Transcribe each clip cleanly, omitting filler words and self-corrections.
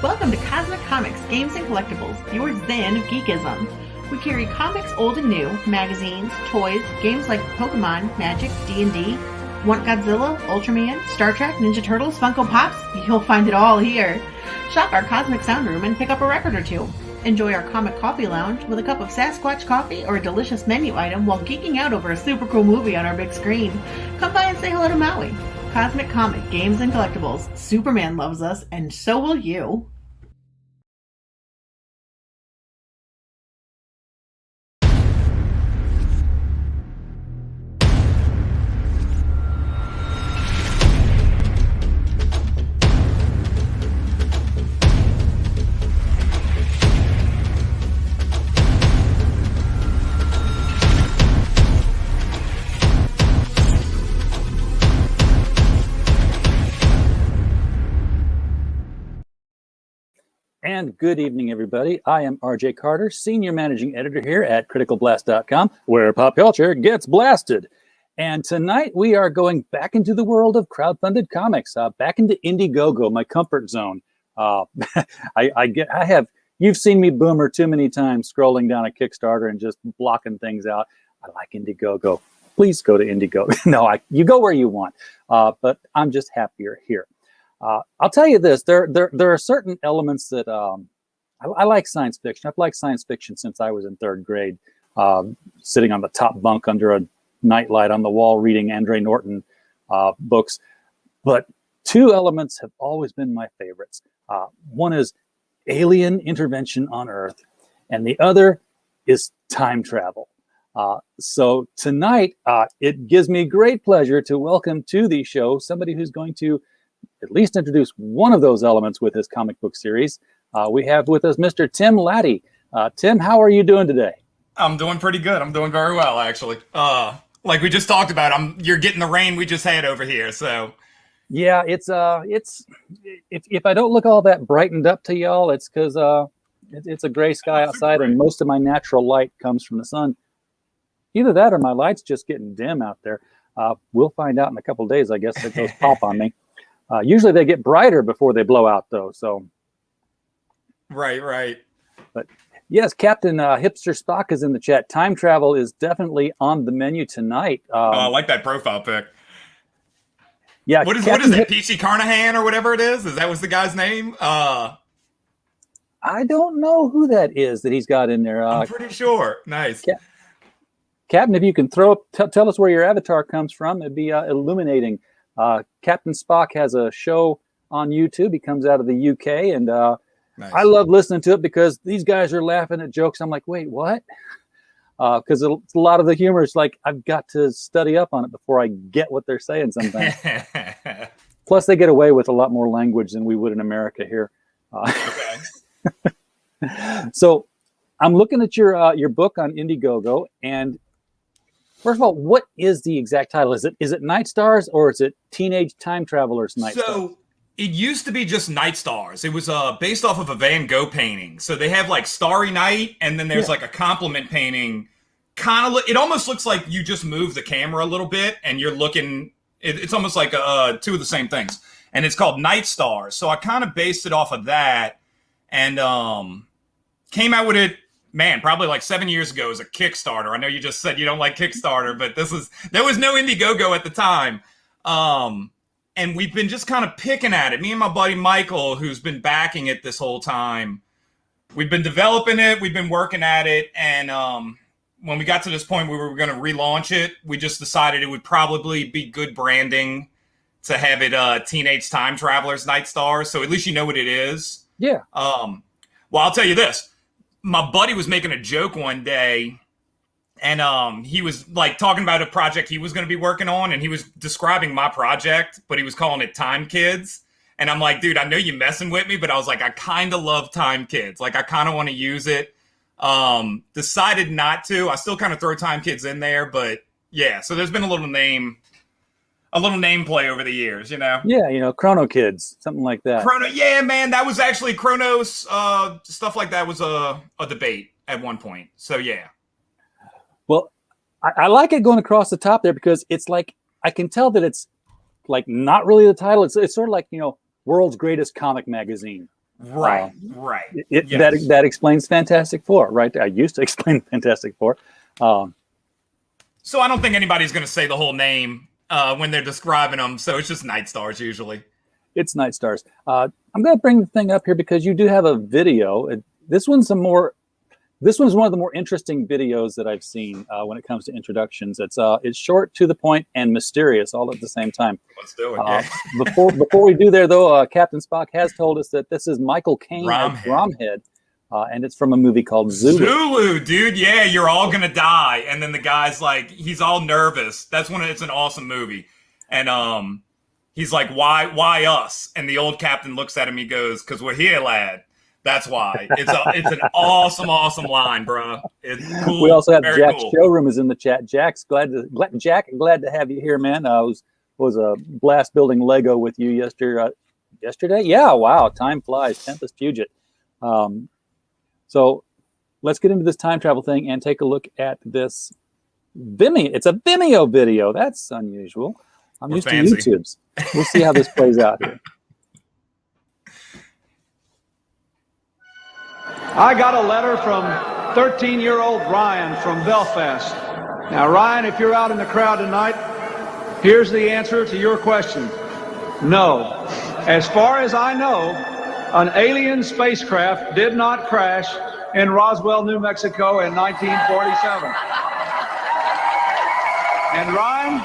Welcome to Cosmic Comics, Games and Collectibles, your zen of geekism. We carry comics old and new, magazines, toys, games like Pokemon, Magic, D&D. Want Godzilla, Ultraman, Star Trek, Ninja Turtles, Funko Pops? You'll find it all here. Shop our Cosmic Sound Room and pick up a record or two. Enjoy our Comic Coffee Lounge with a cup of Sasquatch coffee or a delicious menu item while geeking out over a super cool movie on our big screen. Come by and say hello to Maui. Cosmic Comic, Games and Collectibles. Superman loves us, and so will you. And good evening, everybody. I am RJ Carter, Senior Managing Editor here at CriticalBlast.com, where pop culture gets blasted. And tonight we are going back into the world of crowdfunded comics, back into Indiegogo, my comfort zone. You've seen me boomer too many times scrolling down a Kickstarter and just blocking things out. I like Indiegogo. Please go to Indiegogo. No, you go where you want, but I'm just happier here. I'll tell you this, there are certain elements that I like science fiction. I've liked science fiction since I was in third grade, sitting on the top bunk under a nightlight on the wall reading Andre Norton books. But two elements have always been my favorites. One is alien intervention on Earth, and the other is time travel. So tonight, it gives me great pleasure to welcome to the show somebody who's going to at least introduce one of those elements with his comic book series. We have with us Mr. Tim Lattie. Tim, how are you doing today? I'm doing pretty good. I'm doing very well, actually. Like we just talked about, you're getting the rain we just had over here, so. Yeah, it's if I don't look all that brightened up to y'all, it's because it's a gray sky outside, and most of my natural light comes from the sun. Either that or my light's just getting dim out there. We'll find out in a couple of days, I guess, if those pop on me. Usually they get brighter before they blow out, though. So, right. But yes, Captain Hipster Spock is in the chat. Time travel is definitely on the menu tonight. I like that profile pic. Yeah, what is that? Peachy Carnahan or whatever it is? Is that was the guy's name? I don't know who that is that he's got in there. I'm pretty sure. Nice. Captain, if you can tell us where your avatar comes from, it'd be illuminating. Captain Spock has a show on YouTube. He comes out of the UK, and nice. I love listening to it because these guys are laughing at jokes. I'm like, wait, what? Because a lot of the humor is like, I've got to study up on it before I get what they're saying sometimes. Plus, they get away with a lot more language than we would in America here. Okay. So I'm looking at your book on Indiegogo, and first of all, what is the exact title? Is it Night Stars or is it Teenage Time Travelers Night Stars? So it used to be just Night Stars. It was based off of a Van Gogh painting. So they have like Starry Night, and then there's like a complement painting. It almost looks like you just move the camera a little bit, and you're looking. It's almost like two of the same things, and it's called Night Stars. So I kind of based it off of that, and came out with it. Man, probably like 7 years ago as a Kickstarter. I know you just said you don't like Kickstarter, but there was no Indiegogo at the time. And we've been just kind of picking at it. Me and my buddy Michael, who's been backing it this whole time, we've been developing it. We've been working at it. And when we got to this point where we were going to relaunch it, we just decided it would probably be good branding to have it Teenage Time Travelers Night Stars. So at least you know what it is. Yeah. Well, I'll tell you this. My buddy was making a joke one day, and he was like talking about a project he was going to be working on, and he was describing my project, but he was calling it Time Kids. And I'm like, dude, I know you're messing with me, but I was like, I kind of love Time Kids. Like, I kind of want to use it. Decided not to. I still kind of throw Time Kids in there, but yeah. So there's been a little name play over the years, you know? Yeah, Chrono Kids, something like that. Yeah, man, that was actually Chronos. Stuff like that was a debate at one point. So, yeah. Well, I like it going across the top there because it's like, I can tell that it's like not really the title. It's sort of like, World's Greatest Comic Magazine. Right. Right. Yes. That explains Fantastic Four, right? I used to explain Fantastic Four. So I don't think anybody's going to say the whole name when they're describing them. So it's just Night Stars usually. It's Night Stars. I'm going to bring the thing up here because you do have a video. This one's one of the more interesting videos that I've seen when it comes to introductions. It's short, to the point, and mysterious all at the same time. Let's do it. Yeah. Before we do there, though, Captain Spock has told us that this is Michael Caine as Bromhead. Bromhead, and it's from a movie called Zulu. Zulu, dude. Yeah, you're all gonna die, and then the guy's like, he's all nervous. It's an awesome movie, and he's like, why us? And the old captain looks at him. He goes, "'Cause we're here, lad. That's why." It's an awesome line, bro. It's cool. We also have Very Jack's cool. Showroom is in the chat. Jack, glad to have you here, man. Was a blast building Lego with you yesterday. Yeah, wow, time flies. Tempest Puget. So let's get into this time travel thing and take a look at this Vimeo. It's a Vimeo video. That's unusual. I'm used fancy. to YouTube's. We'll see how this plays out here. I got a letter from 13-year-old Ryan from Belfast. Now, Ryan, if you're out in the crowd tonight, here's the answer to your question. No. As far as I know, an alien spacecraft did not crash in Roswell, New Mexico in 1947. And Ryan,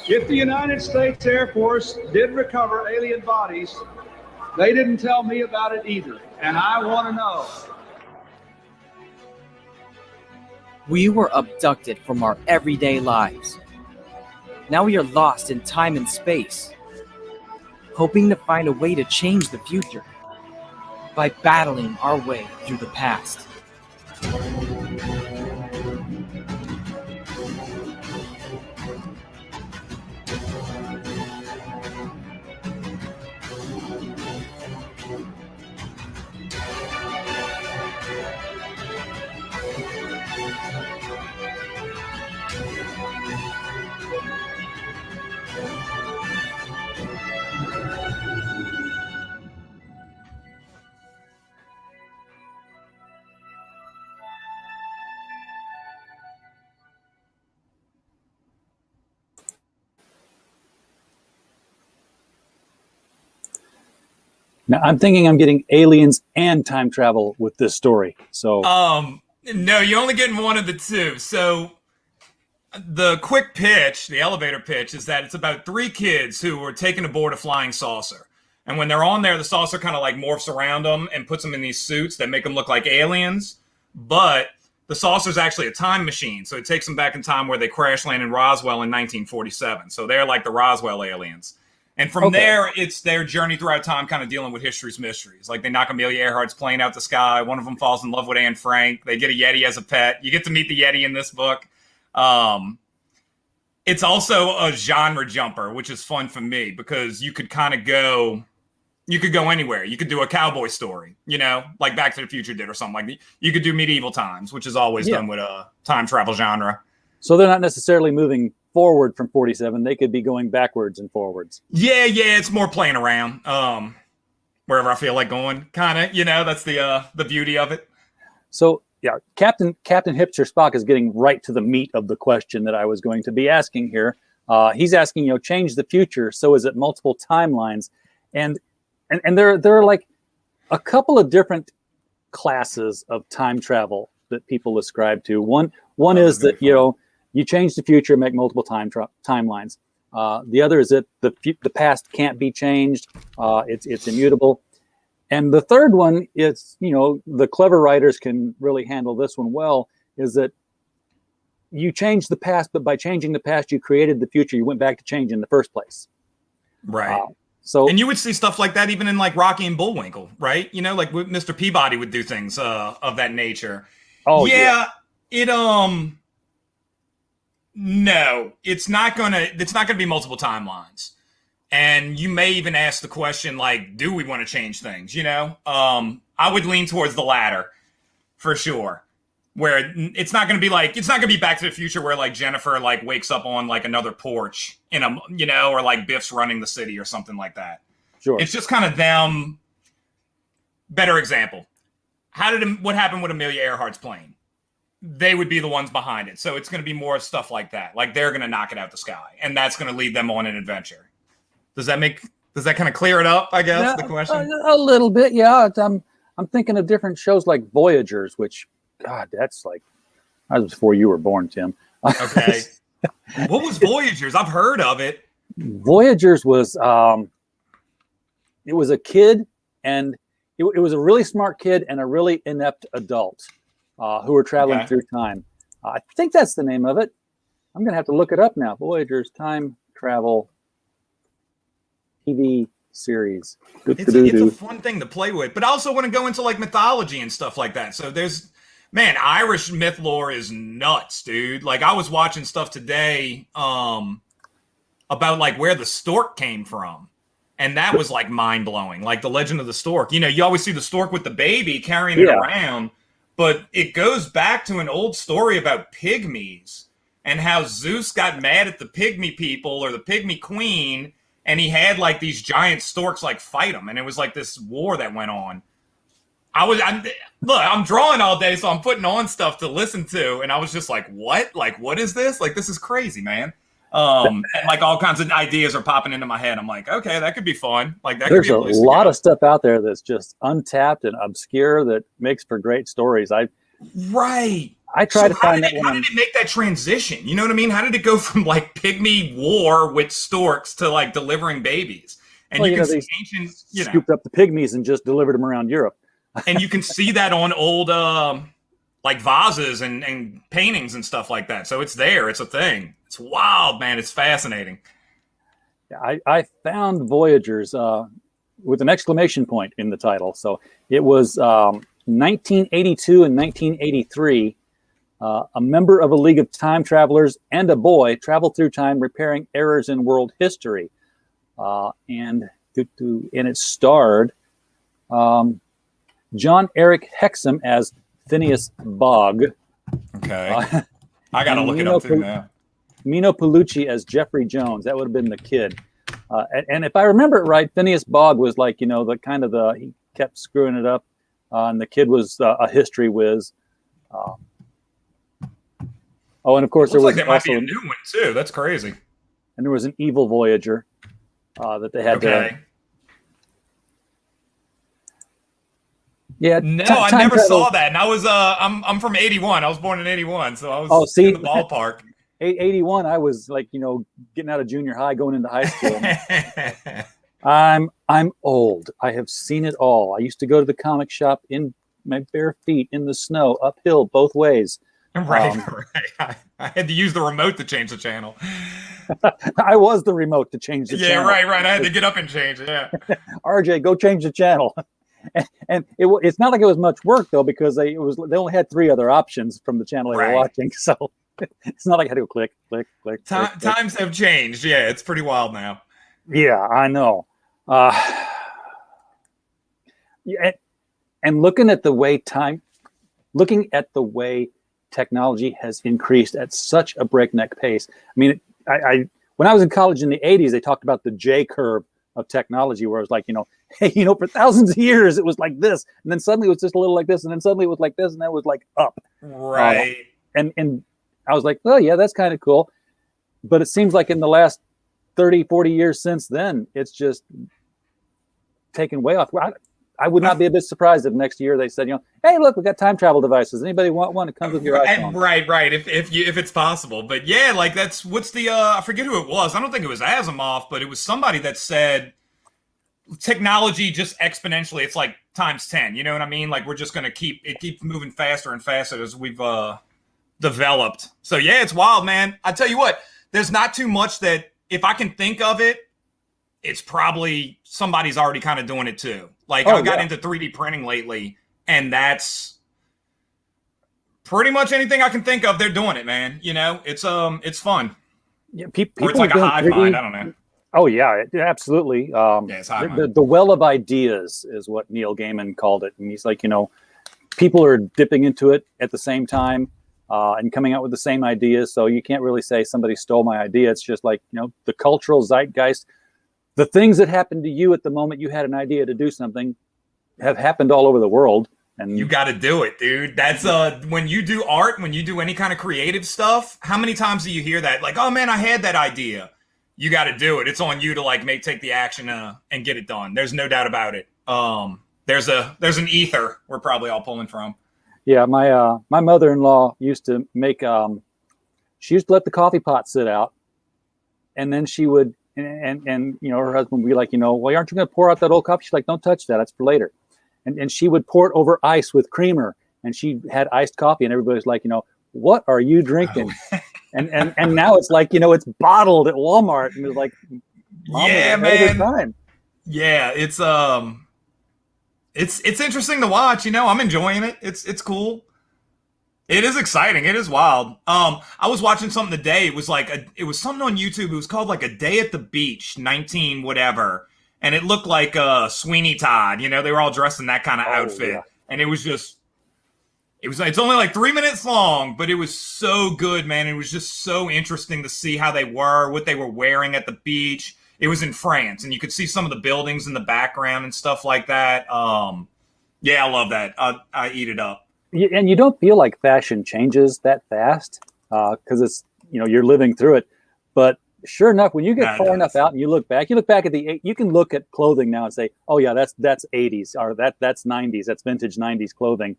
if the United States Air Force did recover alien bodies, they didn't tell me about it either, and I want to know. We were abducted from our everyday lives. Now we are lost in time and space, hoping to find a way to change the future by battling our way through the past. Now, I'm thinking I'm getting aliens and time travel with this story. So, no, you're only getting one of the two. So the quick pitch, the elevator pitch, is that it's about three kids who were taken aboard a flying saucer. And when they're on there, the saucer kind of like morphs around them and puts them in these suits that make them look like aliens. But the saucer's actually a time machine. So it takes them back in time where they crash land in Roswell in 1947. So they're like the Roswell aliens. And from there, it's their journey throughout time kind of dealing with history's mysteries. Like they knock Amelia Earhart's plane out the sky. One of them falls in love with Anne Frank. They get a Yeti as a pet. You get to meet the Yeti in this book. It's also a genre jumper, which is fun for me because you could kind of go anywhere. You could do a cowboy story, like Back to the Future did or something like that. You could do medieval times, which is always done with a time travel genre. So they're not necessarily moving forward from 47. They could be going backwards and forwards. Yeah, it's more playing around. Wherever I feel like going, kind of, that's the beauty of it. So yeah, Captain Hipster Spock is getting right to the meat of the question that I was going to be asking here. He's asking, change the future. So is it multiple timelines? And there are like a couple of different classes of time travel that people ascribe to. One is that, you change the future, make multiple timelines. The other is that the past can't be changed. It's immutable. And the third one is, the clever writers can really handle this one well, is that you change the past, but by changing the past, you created the future. You went back to change in the first place. Right. So, and you would see stuff like that even in like Rocky and Bullwinkle, right? Like Mr. Peabody would do things of that nature. Oh yeah. No, it's not gonna be multiple timelines. And you may even ask the question, like, do we want to change things? I would lean towards the latter for sure. Where it's not going to be Back to the Future where like Jennifer like wakes up on like another porch or like Biff's running the city or something like that. Sure. It's just kind of them better example. What happened with Amelia Earhart's plane? They would be the ones behind it. So it's going to be more stuff like that. Like they're going to knock it out the sky, and that's going to lead them on an adventure. Does that kind of clear it up, I guess, Yeah, the question? a little bit, yeah. I'm thinking of different shows like Voyagers, which, God, that's like, that was before you were born, Tim. Okay. What was Voyagers? I've heard of it. Voyagers was, it was a kid, and it was a really smart kid and a really inept adult who were traveling through time. I think that's the name of it. I'm going to have to look it up now. Voyagers Time Travel TV series. It's a fun thing to play with, but I also want to go into like mythology and stuff like that. So Irish myth lore is nuts, dude. Like I was watching stuff today about like where the stork came from. And that was like mind blowing. Like the legend of the stork. You know, you always see the stork with the baby carrying it around, but it goes back to an old story about pygmies and how Zeus got mad at the pygmy people or the pygmy queen, and he had like these giant storks like fight him, and it was like this war that went on. I'm drawing all day, so I'm putting on stuff to listen to, and I was just like, what? Like, what is this? Like, this is crazy, man. And like all kinds of ideas are popping into my head. I'm like, okay, that could be fun. Like that. There's could be a lot of stuff out there that's just untapped and obscure that makes for great stories. I try to find that one. How did it make that transition? You know what I mean? How did it go from like pygmy war with storks to like delivering babies? And you can see ancient, scooped up the pygmies and just delivered them around Europe. And you can see that on old like vases and paintings and stuff like that. So it's there. It's a thing. It's wild, man. It's fascinating. I found Voyagers with an exclamation point in the title. So it was 1982 and 1983. A member of a league of time travelers and a boy travel through time, repairing errors in world history. And it starred John Eric Hexum as Phineas Bogg. Okay. I got to look it up too now. Mino Pellucci as Jeffrey Jones. That would have been the kid. And if I remember it right, Phineas Bogg was like, he kept screwing it up. And the kid was a history whiz. And of course, there was there might be a new one too. That's crazy. And there was an evil Voyager that they had to. Yeah. No, I never saw that. And I was I'm from 81. I was born in 81, so I was in the ballpark. 81, I was like, getting out of junior high, going into high school. I'm old. I have seen it all. I used to go to the comic shop in my bare feet in the snow, uphill both ways. Right. I had to use the remote to change the channel. I was the remote to change the channel. Yeah, right. I had to get up and change it. Yeah. RJ, go change the channel. And it's not like it was much work though, because they only had 3 other options from the channel they were watching. So it's not like I had to go click. Times have changed. Yeah, it's pretty wild now. Yeah, I know. And looking at the way technology has increased at such a breakneck pace. I mean, when I was in college in the 80s, they talked about the J curve of technology, where it was like, for thousands of years it was like this, and then suddenly it was just a little like this, and then suddenly it was like this, and then it was like up. Right. And I was like, oh yeah, that's kind of cool. But it seems like in the last 30, 40 years since then, it's just taken way off. I would not be a bit surprised if next year they said, hey, look, we got time travel devices. Anybody want one? It comes with your iPhone. Right. If it's possible. But yeah, like what's the I forget who it was. I don't think it was Asimov, but it was somebody that said technology just exponentially. It's like times 10. You know what I mean? Like we're just gonna keep moving faster and faster as we've developed. So yeah, it's wild, man. I tell you what, there's not too much that if I can think of it, it's probably somebody's already kind of doing it too. Like I got into 3D printing lately, and that's pretty much anything I can think of. They're doing it, man. It's fun. Yeah, or it's like a hive mind. I don't know. Oh yeah, absolutely. It's the well of ideas is what Neil Gaiman called it, and he's like, people are dipping into it at the same time and coming out with the same ideas. So you can't really say somebody stole my idea. It's just like the cultural zeitgeist. The things that happened to you at the moment you had an idea to do something, have happened all over the world. And you got to do it, dude. That's when you do art, when you do any kind of creative stuff, how many times do you hear that? Like, oh man, I had that idea. You got to do it. It's on you to like take the action and get it done. There's no doubt about it. There's an ether we're probably all pulling from. Yeah, my mother-in-law used to make she used to let the coffee pot sit out, and then she would and her husband would be like, well, aren't you going to pour out that old coffee? She's like, don't touch that. That's for later. And she would pour it over ice with creamer, and she had iced coffee, and everybody's like, what are you drinking? Oh. and now it's like, it's bottled at Walmart, and it's like, yeah, man. Yeah, it's interesting to watch. I'm enjoying it. It's cool. It is exciting. It is wild. I was watching something today. It was something on YouTube. It was called like A Day at the Beach, 19 whatever. And it looked like Sweeney Todd. They were all dressed in that kind of outfit. Yeah. And it's only like 3 minutes long, but it was so good, man. It was just so interesting to see how they were, what they were wearing at the beach. It was in France, and you could see some of the buildings in the background and stuff like that. Yeah, I love that. I eat it up. And you don't feel like fashion changes that fast because it's, you're living through it. But sure enough, when you get far enough out and you look back at you can look at clothing now and say, oh yeah, that's 80s, or that's 90s, that's vintage 90s clothing.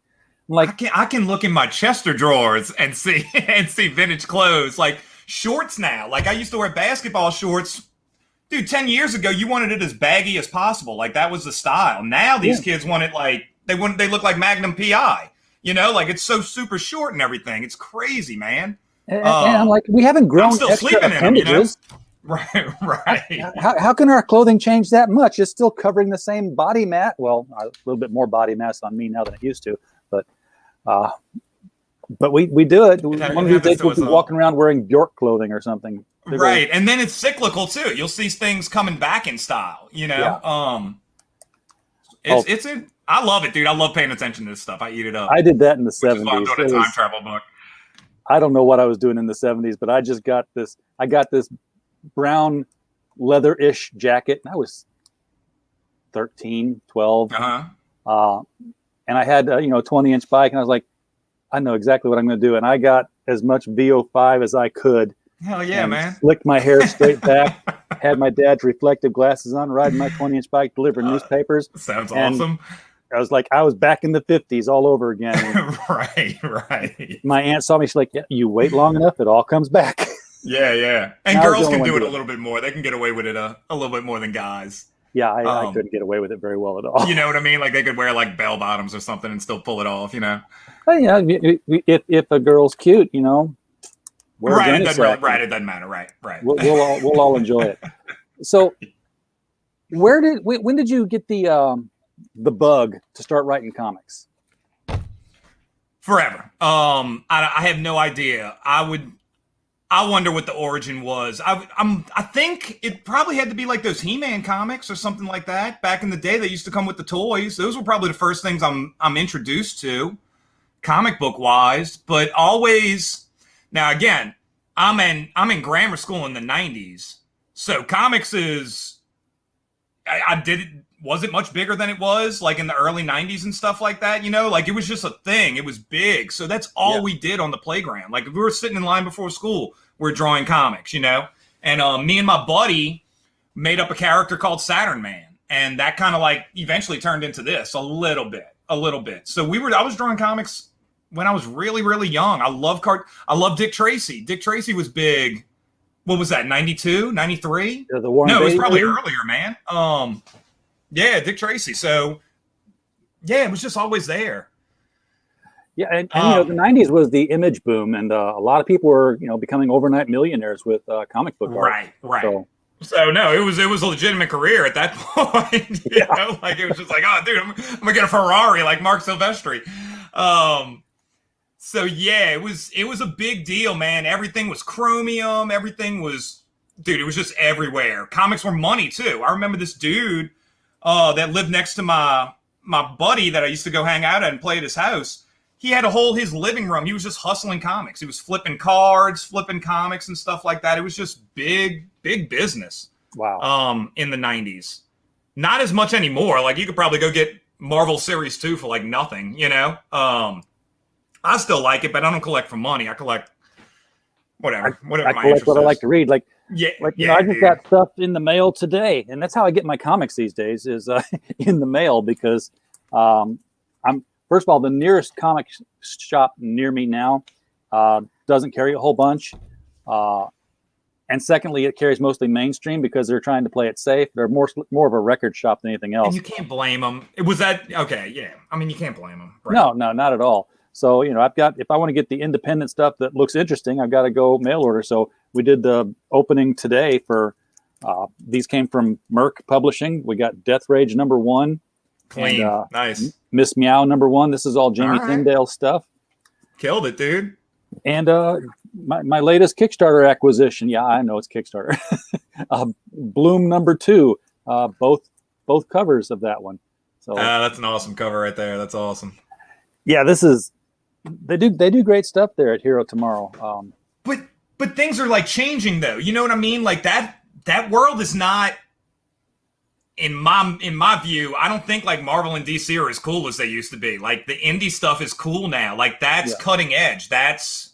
I'm like, I can look in my Chester drawers and see vintage clothes, like shorts now. Like I used to wear basketball shorts. Dude, 10 years ago, you wanted it as baggy as possible. Like that was the style. Now these kids want it like they look like Magnum PI. Like it's so super short and everything. It's crazy, man. And I'm like, we haven't grown. I'm still sleeping in them, Right. How can our clothing change that much? It's still covering the same body mass. Well, a little bit more body mass on me now than it used to, but we do it. One of these days we'll be walking around wearing Bjork clothing or something. Right, and then it's cyclical too. You'll see things coming back in style. Yeah. I love it, dude. I love paying attention to this stuff. I eat it up. I did that in the 70s. I'm doing a time travel book. I don't know what I was doing in the 70s, but I just got this. I got this brown leather-ish jacket, and I was 13, 12. Uh-huh. And I had a 20-inch bike, and I was like, I know exactly what I'm going to do. And I got as much VO5 as I could. Hell yeah, man. Slicked my hair straight back, had my dad's reflective glasses on, riding my 20-inch bike, delivering newspapers. Sounds awesome. I was like, I was back in the 50s all over again. Right. My aunt saw me. She's like, yeah, you wait long enough, it all comes back. Yeah. And girls can do it a little bit more. They can get away with it a little bit more than guys. Yeah, I couldn't get away with it very well at all. You know what I mean? Like they could wear like bell bottoms or something and still pull it off, Well, yeah, if a girl's cute, right, it doesn't matter. Right. We'll all enjoy it. So, when did you get the bug to start writing comics? Forever. I have no idea. I wonder what the origin was. I think it probably had to be like those He-Man comics or something like that. Back in the day, they used to come with the toys. Those were probably the first things I'm introduced to, comic book wise. But always, now again, I'm in grammar school in the 90s, so comics is I did it. Wasn't much bigger than it was like in the early 90s and stuff like that, like it was just a thing. It was big. So that's all we did on the playground. Like if we were sitting in line before school, we're drawing comics, and me and my buddy made up a character called Saturn Man. And that kind of like eventually turned into this a little bit. So I was drawing comics when I was really, really young. I love Dick Tracy. Dick Tracy was big. What was that? 92, 93? The Warren it was probably movie? Earlier, man. Yeah, Dick Tracy. So, yeah, it was just always there. Yeah, and the 90s was the image boom, and a lot of people were, becoming overnight millionaires with comic book art. Right. So no, it was a legitimate career at that point. Like it was just like, oh, dude, I'm gonna get a Ferrari like Mark Silvestri. So yeah, it was a big deal, man. Everything was chromium. Everything was, dude, it was just everywhere. Comics were money too. I remember this dude that lived next to my buddy that I used to go hang out at and play at his house. He had his living room. He was just hustling comics. He was flipping cards, flipping comics and stuff like that. It was just big business. Wow. In the 90s. Not as much anymore. Like you could probably go get Marvel Series 2 for like nothing, you know? I still like it, but I don't collect for money. I collect whatever I my collect interest what I is. like to read. Like Yeah, I just got stuff in the mail today, and that's how I get my comics these days is in the mail because I'm first of all the nearest comic shop near me now doesn't carry a whole bunch, and secondly, it carries mostly mainstream because they're trying to play it safe. They're more of a record shop than anything else. And you can't blame them. Was that okay? Yeah, I mean you can't blame them. Right? No, not at all. So, I've got, if I want to get the independent stuff that looks interesting, I've got to go mail order. So we did the opening today for, these came from Merck Publishing. We got Death Rage #1. Clean, and, nice. Miss Meow #1. This is all Jamie Tyndale stuff. Killed it, dude. And my latest Kickstarter acquisition. Yeah, I know it's Kickstarter. Bloom #2. Both covers of that one. So that's an awesome cover right there. That's awesome. Yeah, they do great stuff there at Hero Tomorrow. But things are like changing though. You know what I mean? Like that world is not in my view. I don't think like Marvel and DC are as cool as they used to be. Like the indie stuff is cool now. Like that's cutting edge. That's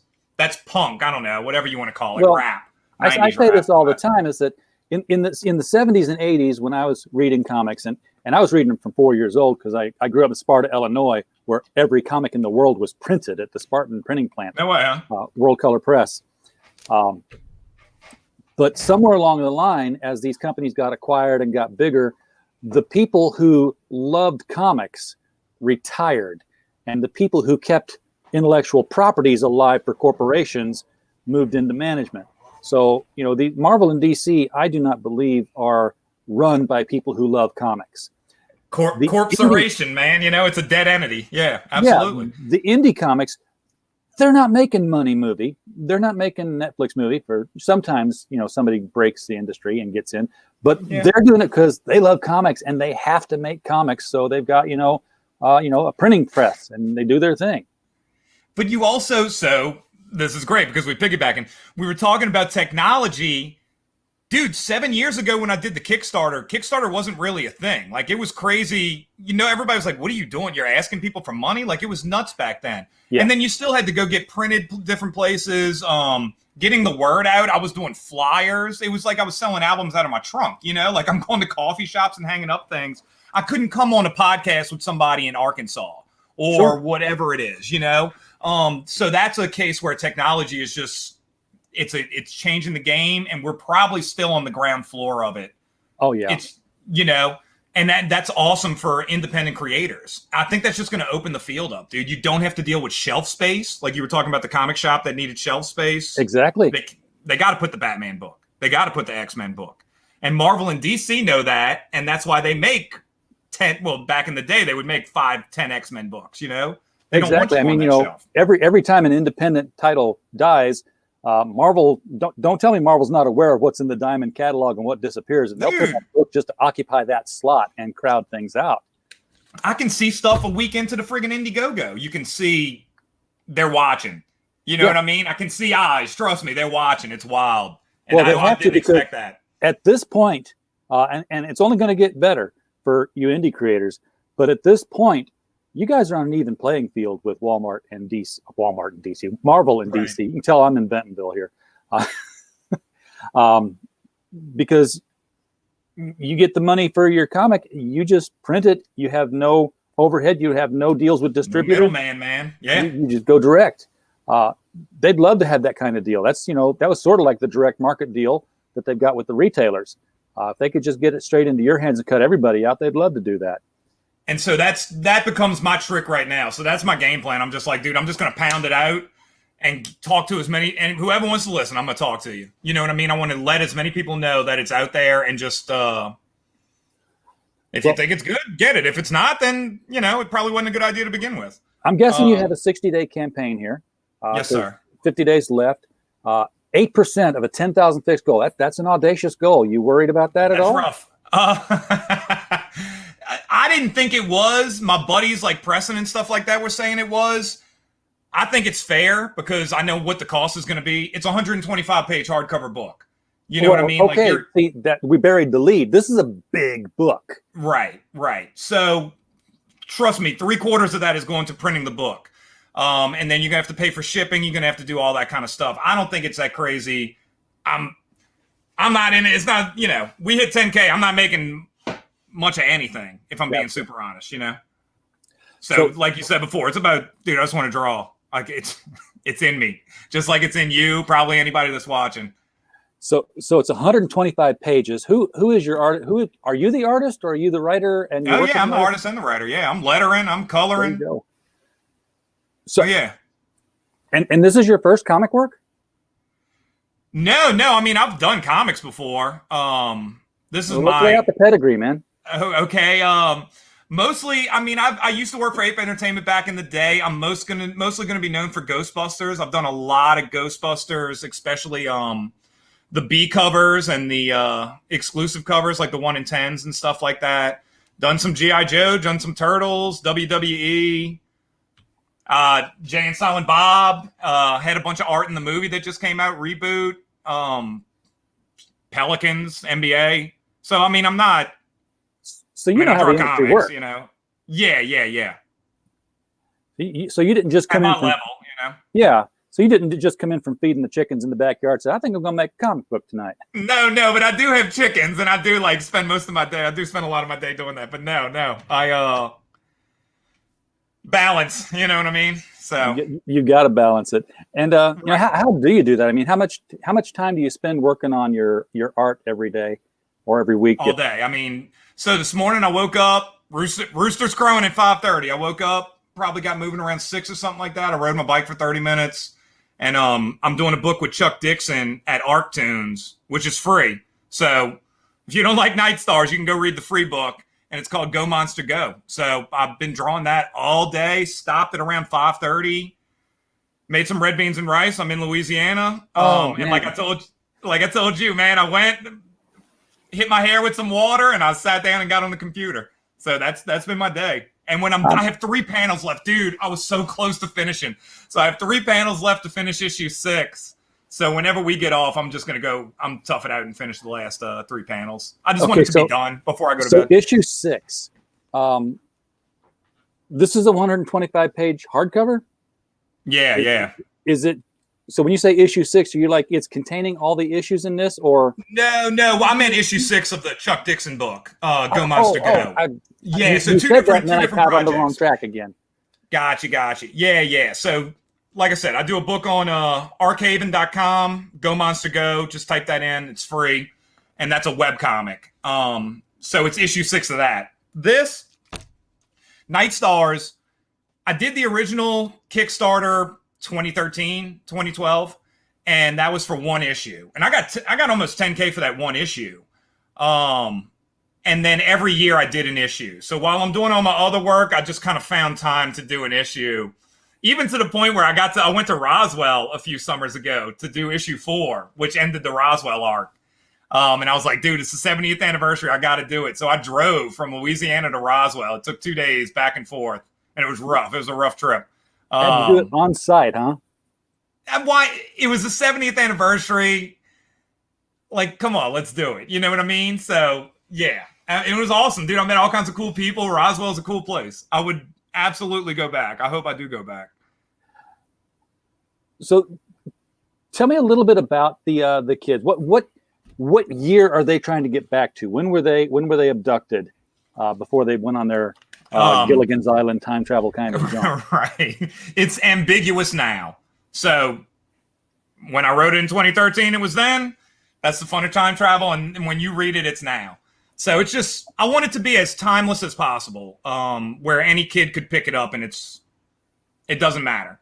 punk. I don't know, whatever you want to call it. Well, rap. I say this all the time is that in the 70s and 80s when I was reading comics and I was reading them from 4 years old because I grew up in Sparta, Illinois, where every comic in the world was printed at the Spartan printing plant. No way, huh? World Color Press. But somewhere along the line, as these companies got acquired and got bigger, the people who loved comics retired, and the people who kept intellectual properties alive for corporations moved into management. So, the Marvel and DC, I do not believe are run by people who love comics. Corporation, man. It's a dead entity. Yeah, absolutely. Yeah, the indie comics, they're not making money movie. They're not making Netflix movie for sometimes, somebody breaks the industry and gets in, but they're doing it because they love comics and they have to make comics. So they've got, a printing press and they do their thing. But you also, this is great because we piggybacking. We were talking about technology. Dude, 7 years ago when I did the Kickstarter wasn't really a thing. Like, it was crazy. Everybody was like, what are you doing? You're asking people for money? Like, it was nuts back then. Yeah. And then you still had to go get printed different places, getting the word out. I was doing flyers. It was like I was selling albums out of my trunk, like I'm going to coffee shops and hanging up things. I couldn't come on a podcast with somebody in Arkansas or whatever it is, So that's a case where technology is just... It's changing the game, and we're probably still on the ground floor of it. Oh yeah, it's and that's awesome for independent creators. I think that's just going to open the field up, dude. You don't have to deal with shelf space, like you were talking about the comic shop that needed shelf space. Exactly. They got to put the Batman book. They got to put the X-Men book, and Marvel and DC know that, and that's why they make 10. Well, back in the day, they would make 5, 10 X-Men books. They exactly. Don't want you on that shelf. every time an independent title dies. Marvel, don't tell me Marvel's not aware of what's in the Diamond catalog and what disappears, and they'll put that book just to occupy that slot and crowd things out. I can see stuff a week into the friggin' Indiegogo. You can see they're watching. You know what I mean? I can see eyes. Trust me, they're watching. It's wild. And I didn't expect that. At this point, and it's only going to get better for you indie creators, but at this point, you guys are on an even playing field with Marvel and DC. You can tell I'm in Bentonville here. Because you get the money for your comic, you just print it. You have no overhead. You have no deals with distributors. Middleman, man. Yeah. You just go direct. They'd love to have that kind of deal. That's, that was sort of like the direct market deal that they've got with the retailers. If they could just get it straight into your hands and cut everybody out, they'd love to do that. And so that becomes my trick right now. So that's my game plan. I'm just like, dude, I'm just going to pound it out and talk to as many, and whoever wants to listen, I'm going to talk to you. You know what I mean? I want to let as many people know that it's out there, and just, if you think it's good, get it. If it's not, then, it probably wasn't a good idea to begin with. I'm guessing you have a 60-day campaign here. Yes, sir. 50 days left. 8% of a 10,000 fixed goal. That's an audacious goal. You worried about that at all? That's rough. I didn't think it was. My buddies like Preston and stuff like that were saying it was. I think it's fair because I know what the cost is going to be. It's a 125-page hardcover book. You know what I mean? Okay, see, that we buried the lead. This is a big book. Right. So trust me, 3/4 of that is going to printing the book. And then you're gonna have to pay for shipping. You're gonna have to do all that kind of stuff. I don't think it's that crazy. I'm not in it. It's not, we hit 10K. I'm not making much of anything, if I'm being super honest, So like you said before, it's about, dude, I just want to draw. Like it's in me, just like it's in you, probably anybody that's watching. So it's 125 pages. Who is your artist? Who are you, the artist, or are you the writer? And I'm the artist and the writer. Yeah, I'm lettering, I'm coloring. There you go. So yeah. And this is your first comic work? No. I mean, I've done comics before. This is Let's lay out the pedigree, man. Okay. Mostly, I mean, I used to work for Ape Entertainment back in the day. I'm mostly gonna be known for Ghostbusters. I've done a lot of Ghostbusters, especially the B covers and the exclusive covers, like the 1 in 10s and stuff like that. Done some G.I. Joe, done some Turtles, WWE, Jay and Silent Bob. Had a bunch of art in the movie that just came out, Reboot, Pelicans, NBA. So I mean, I'm not. So you know how the industry works. Yeah. So you didn't just come in at my level, Yeah. So you didn't just come in from feeding the chickens in the backyard and say, I think I'm going to make a comic book tonight. No, but I do have chickens, and I do spend most of my day. I do spend a lot of my day doing that. But no, I balance. You know what I mean? So you got to balance it. And how do you do that? I mean, how much time do you spend working on your art every day or every week? All day. I mean, so this morning I woke up. Rooster's crowing at 5:30. I woke up, probably got moving around 6 or something like that. I rode my bike for 30 minutes. And I'm doing a book with Chuck Dixon at Arctoons, which is free. So if you don't like Night Stars, you can go read the free book. And it's called Go Monster Go. So I've been drawing that all day. Stopped at around 5:30. Made some red beans and rice. I'm in Louisiana. And like I told you, man, I went, hit my hair with some water, and I sat down and got on the computer. So that's been my day. And when I have 3 panels left, dude, I was so close to finishing. So I have 3 panels left to finish issue 6. So whenever we get off, I'm just going to go, I'm tough it out and finish the last 3 panels. I just want it to be done before I go to bed. So issue 6, this is a 125-page hardcover? Yeah. Is it, so when you say issue 6, are you like, it's containing all the issues in this, or? No, well, I meant issue 6 of the Chuck Dixon book, Go Monster Go. So two different projects. I got on the wrong track again. Gotcha. Yeah. So, like I said, I do a book on archaven.com, Go Monster Go. Just type that in. It's free. And that's a webcomic. So it's issue 6 of that. This, Night Stars, I did the original Kickstarter 2013, 2012, and that was for 1 issue. And I got almost 10K for that 1 issue. And then every year I did an issue. So while I'm doing all my other work, I just kind of found time to do an issue. Even to the point where I went to Roswell a few summers ago to do issue 4, which ended the Roswell arc. And I was like, dude, it's the 70th anniversary. I got to do it. So I drove from Louisiana to Roswell. It took 2 days back and forth, and it was rough. It was a rough trip. Had to do it on site, huh? And why? It was the 70th anniversary. Like, come on, let's do it. You know what I mean? So, yeah. It was awesome, dude. I met all kinds of cool people. Roswell's a cool place. I would absolutely go back. I hope I do go back. So, tell me a little bit about the kids. What year are they trying to get back to? When were they abducted? Before they went on their Gilligan's Island time travel kind of jump? Right. It's ambiguous now. So, when I wrote it in 2013, it was then. That's the fun of time travel, and when you read it, it's now. So it's just, I want it to be as timeless as possible, where any kid could pick it up and it doesn't matter.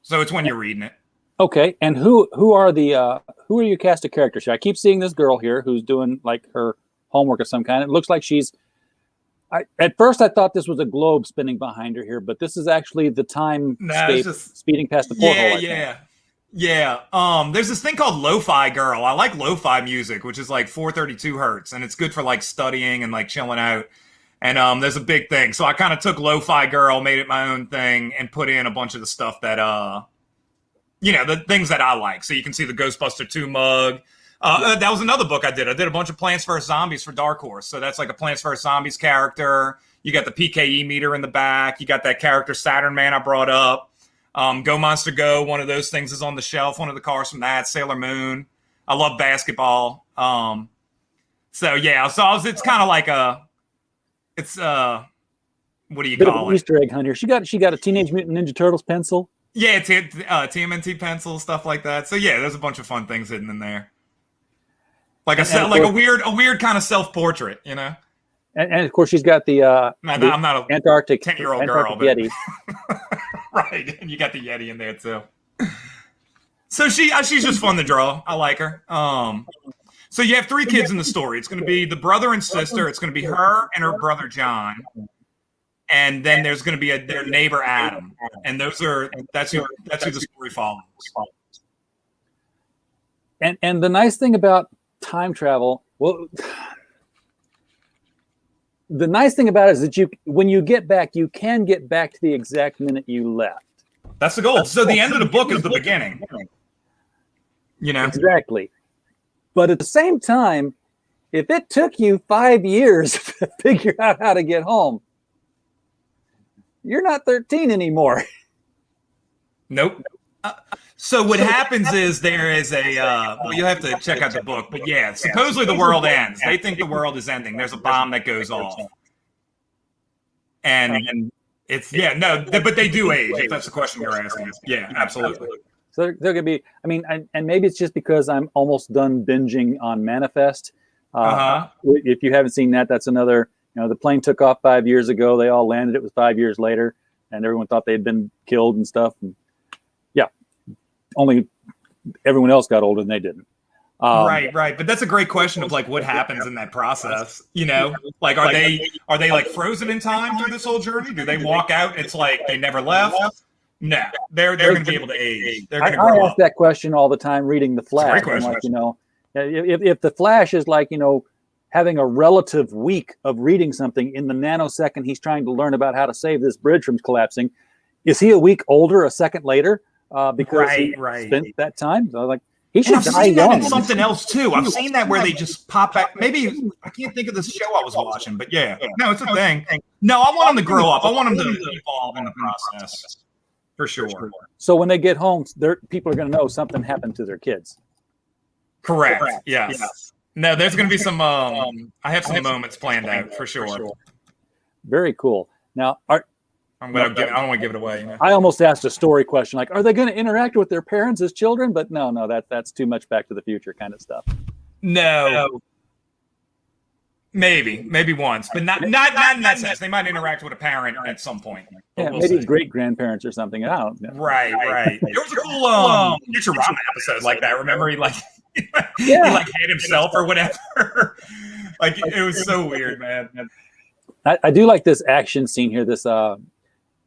So it's when you're reading it. Okay, and who are your cast of characters? I keep seeing this girl here who's doing like her homework of some kind. It looks like at first I thought this was a globe spinning behind her here, but this is actually the time speeding past the porthole. Yeah. There's this thing called Lo-Fi Girl. I like lo-fi music, which is like 432 hertz, and it's good for like studying and like chilling out. And there's a big thing. So I kind of took Lo-Fi Girl, made it my own thing, and put in a bunch of the stuff that the things that I like. So you can see the Ghostbuster 2 mug. That was another book I did. I did a bunch of Plants vs. Zombies for Dark Horse. So that's like a Plants vs. Zombies character. You got the PKE meter in the back. You got that character Saturn Man I brought up. Go Monster Go, one of those things is on the shelf. One of the cars from that. Sailor Moon. I love basketball. So it's kind of like what do you call it? Easter egg hunt here. She got a Teenage Mutant Ninja Turtles pencil. Yeah, TMNT pencil, stuff like that. So yeah, there's a bunch of fun things hidden in there. Like a weird kind of self-portrait, you know. And of course, she's got the I'm not a Antarctic 10-year-old girl, but Yeti. Right, and you got the Yeti in there too. So she's just fun to draw. I like her. So you have 3 kids in the story. It's going to be the brother and sister. It's going to be her and her brother John, and then there's going to be their neighbor Adam, and that's who the story follows. And the nice thing about time travel, the nice thing about it is that when you get back, you can get back to the exact minute you left. That's the goal. So the end of the book is the beginning. You know? Exactly. But at the same time, if it took you 5 years to figure out how to get home, you're not 13 anymore. Nope. So what happens is there is you have to check out the book, but yeah, supposedly the world ends. They think the world is ending. There's a bomb that goes off. And it's, but they do age, if that's the question you're asking. Yeah, absolutely. So there could be, and maybe it's just because I'm almost done binging on Manifest. If you haven't seen that, that's another, the plane took off 5 years ago. They all landed. It was 5 years later, and everyone thought they'd been killed and stuff. And only everyone else got older than they didn't. Right. But that's a great question of like what happens in that process. Like are they like frozen in time through this whole journey? Do they walk out? It's like they never left. No, they're going to be able to age. They're going to grow I up. ask that question all the time reading The Flash. Great question. Like, if The Flash is like, having a relative week of reading something in the nanosecond he's trying to learn about how to save this bridge from collapsing, is he a week older a second later? Because he spent that time. So like he should die young. And something else too. I've seen that where they just pop back. Maybe I can't think of this show I was watching, but yeah, no, it's a thing. No, I want them to grow up. I want them to evolve in the process for sure. So when they get home, people are going to know something happened to their kids. Correct. Yes. No, there's going to be some. I have some moments planned out for sure. Very cool. Now, I don't want to give it away. I almost asked a story question, like, are they going to interact with their parents as children? But no, that's too much Back to the Future kind of stuff. No. Maybe once, but not in that sense. They might interact with a parent at some point. Maybe great grandparents or something. I don't know. Right. There was a cool Futurama episode like that. Remember, he hit himself or whatever. Like it was so weird, man. I do like this action scene here. This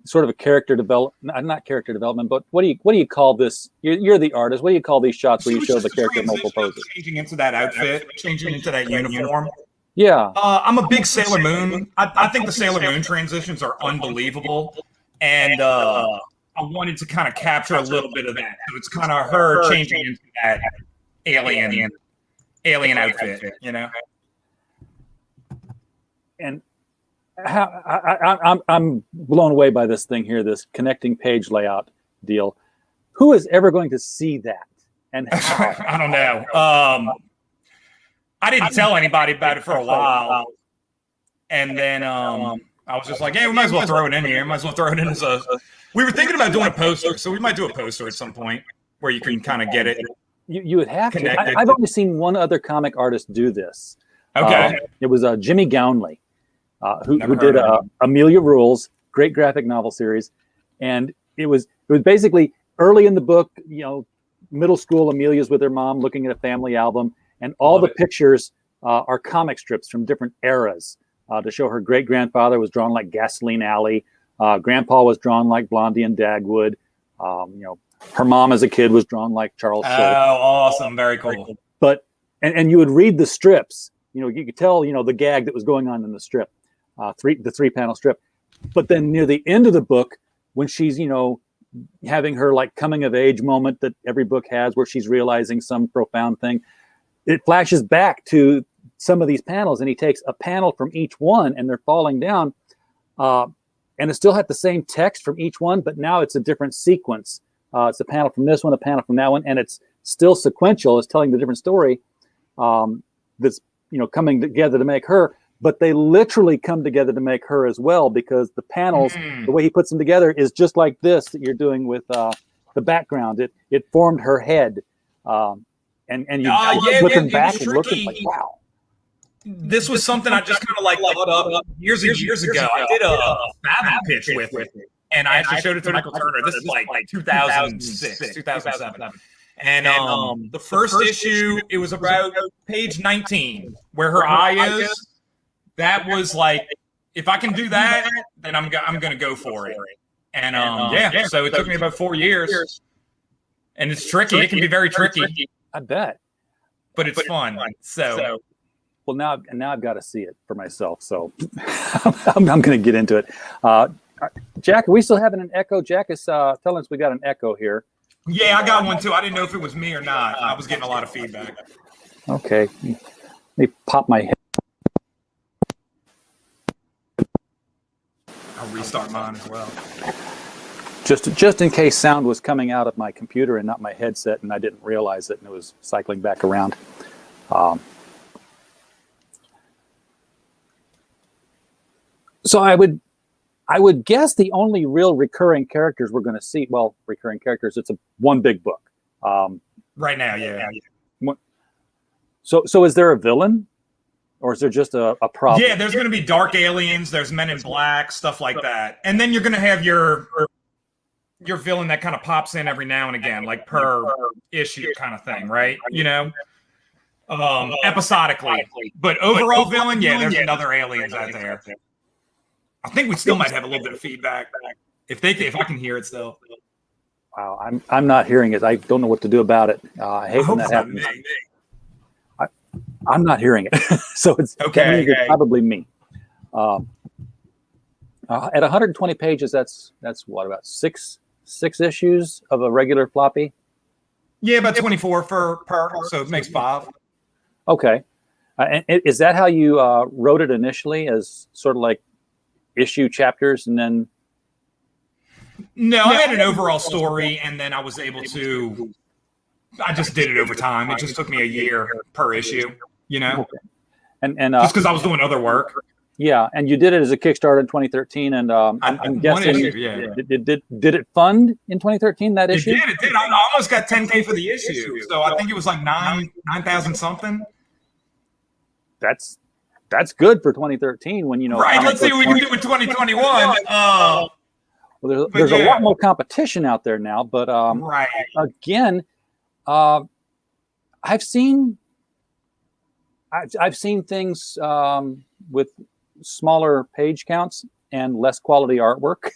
sort of a character development, not character development, but what do you call this? You're the artist. What do you call these shots where you show the character in multiple poses? Changing into that outfit, changing into that uniform. Yeah. I'm a big Sailor Moon. I think the Sailor Moon transitions are unbelievable. And I wanted to kind of capture a little bit of that. So it's kind of her changing into that alien outfit, And I'm blown away by this thing here, this connecting page layout deal. Who is ever going to see that? And how? I don't know. I didn't tell anybody about it for a while. And then I was just like, hey, we might as well throw it in here. Might as well throw it in as a... We were thinking about doing a poster, so we might do a poster at some point where you can kind of get it. You would have to. I've only seen one other comic artist do this. Okay. It was Jimmy Gownley. Who did Amelia Rules, great graphic novel series, and it was basically early in the book, middle school. Amelia's with her mom looking at a family album, and all the pictures are comic strips from different eras to show her great grandfather was drawn like Gasoline Alley, grandpa was drawn like Blondie and Dagwood, her mom as a kid was drawn like Charles Schultz. Oh, awesome, very cool. But and you would read the strips, you could tell the gag that was going on in the strip. The 3-panel strip, but then near the end of the book, when she's having her like coming of age moment that every book has, where she's realizing some profound thing, it flashes back to some of these panels, and he takes a panel from each one, and they're falling down. And it still had the same text from each one, but now it's a different sequence. It's a panel from this one, a panel from that one, and it's still sequential. It's telling the different story that's coming together to make her. But they literally come together to make her as well, because the panels, the way he puts them together, is just like this that you're doing with the background. It formed her head, and you looking back and looking like, wow. This was something I just kind of like thought up years and years ago. I did a Fathom pitch with it, and I actually showed it to Michael Turner. This is like 2006, 2007. And the first issue, it was about page 19, where her eye is. That was like, if I can do that, then I'm going to go for it. And so it took me about 4 years. And it's tricky. It can be very tricky. I bet. But it's fun. So. Well, now I've got to see it for myself. So I'm going to get into it. Jack, are we still having an echo? Jack is telling us we got an echo here. Yeah, I got one too. I didn't know if it was me or not. I was getting a lot of feedback. Okay. Let me pop my head. I'll restart mine as well. Just in case sound was coming out of my computer and not my headset, and I didn't realize it, and it was cycling back around. So I would guess the only real recurring characters we're going to see, well, recurring characters, it's one big book. Right now, yeah. So is there a villain? Or is there just a problem? Yeah, there's going to be dark aliens, there's Men in Black, stuff like that. And then you're going to have your villain that kind of pops in every now and again, like per issue kind of thing, right? Episodically. But overall villain, yeah, there's another aliens out there. I think we still might have a little bit of feedback if I can hear it still. Wow, I'm not hearing it. I don't know what to do about it. I hate when that happens. I'm not hearing it, so it's probably me. At 120 pages, that's what, about six issues of a regular floppy? Yeah, about 24 per, so it makes 5. Okay, and is that how you wrote it initially, as sort of like issue chapters, and then? No, I had an overall story, and then I was able to. I just did it over time. It just took me a year per issue. Okay. And just because I was doing other work. Yeah, and you did it as a Kickstarter in 2013, and I'm guessing issue, yeah. Did it fund in 2013 that issue? It did. I almost got $10K for the issue, so I think it was like 9,000 something. That's good for 2013 when Right. Let's see what we can do with 2021. Well, there's a lot more competition out there now, but right. Again, I've seen things with smaller page counts and less quality artwork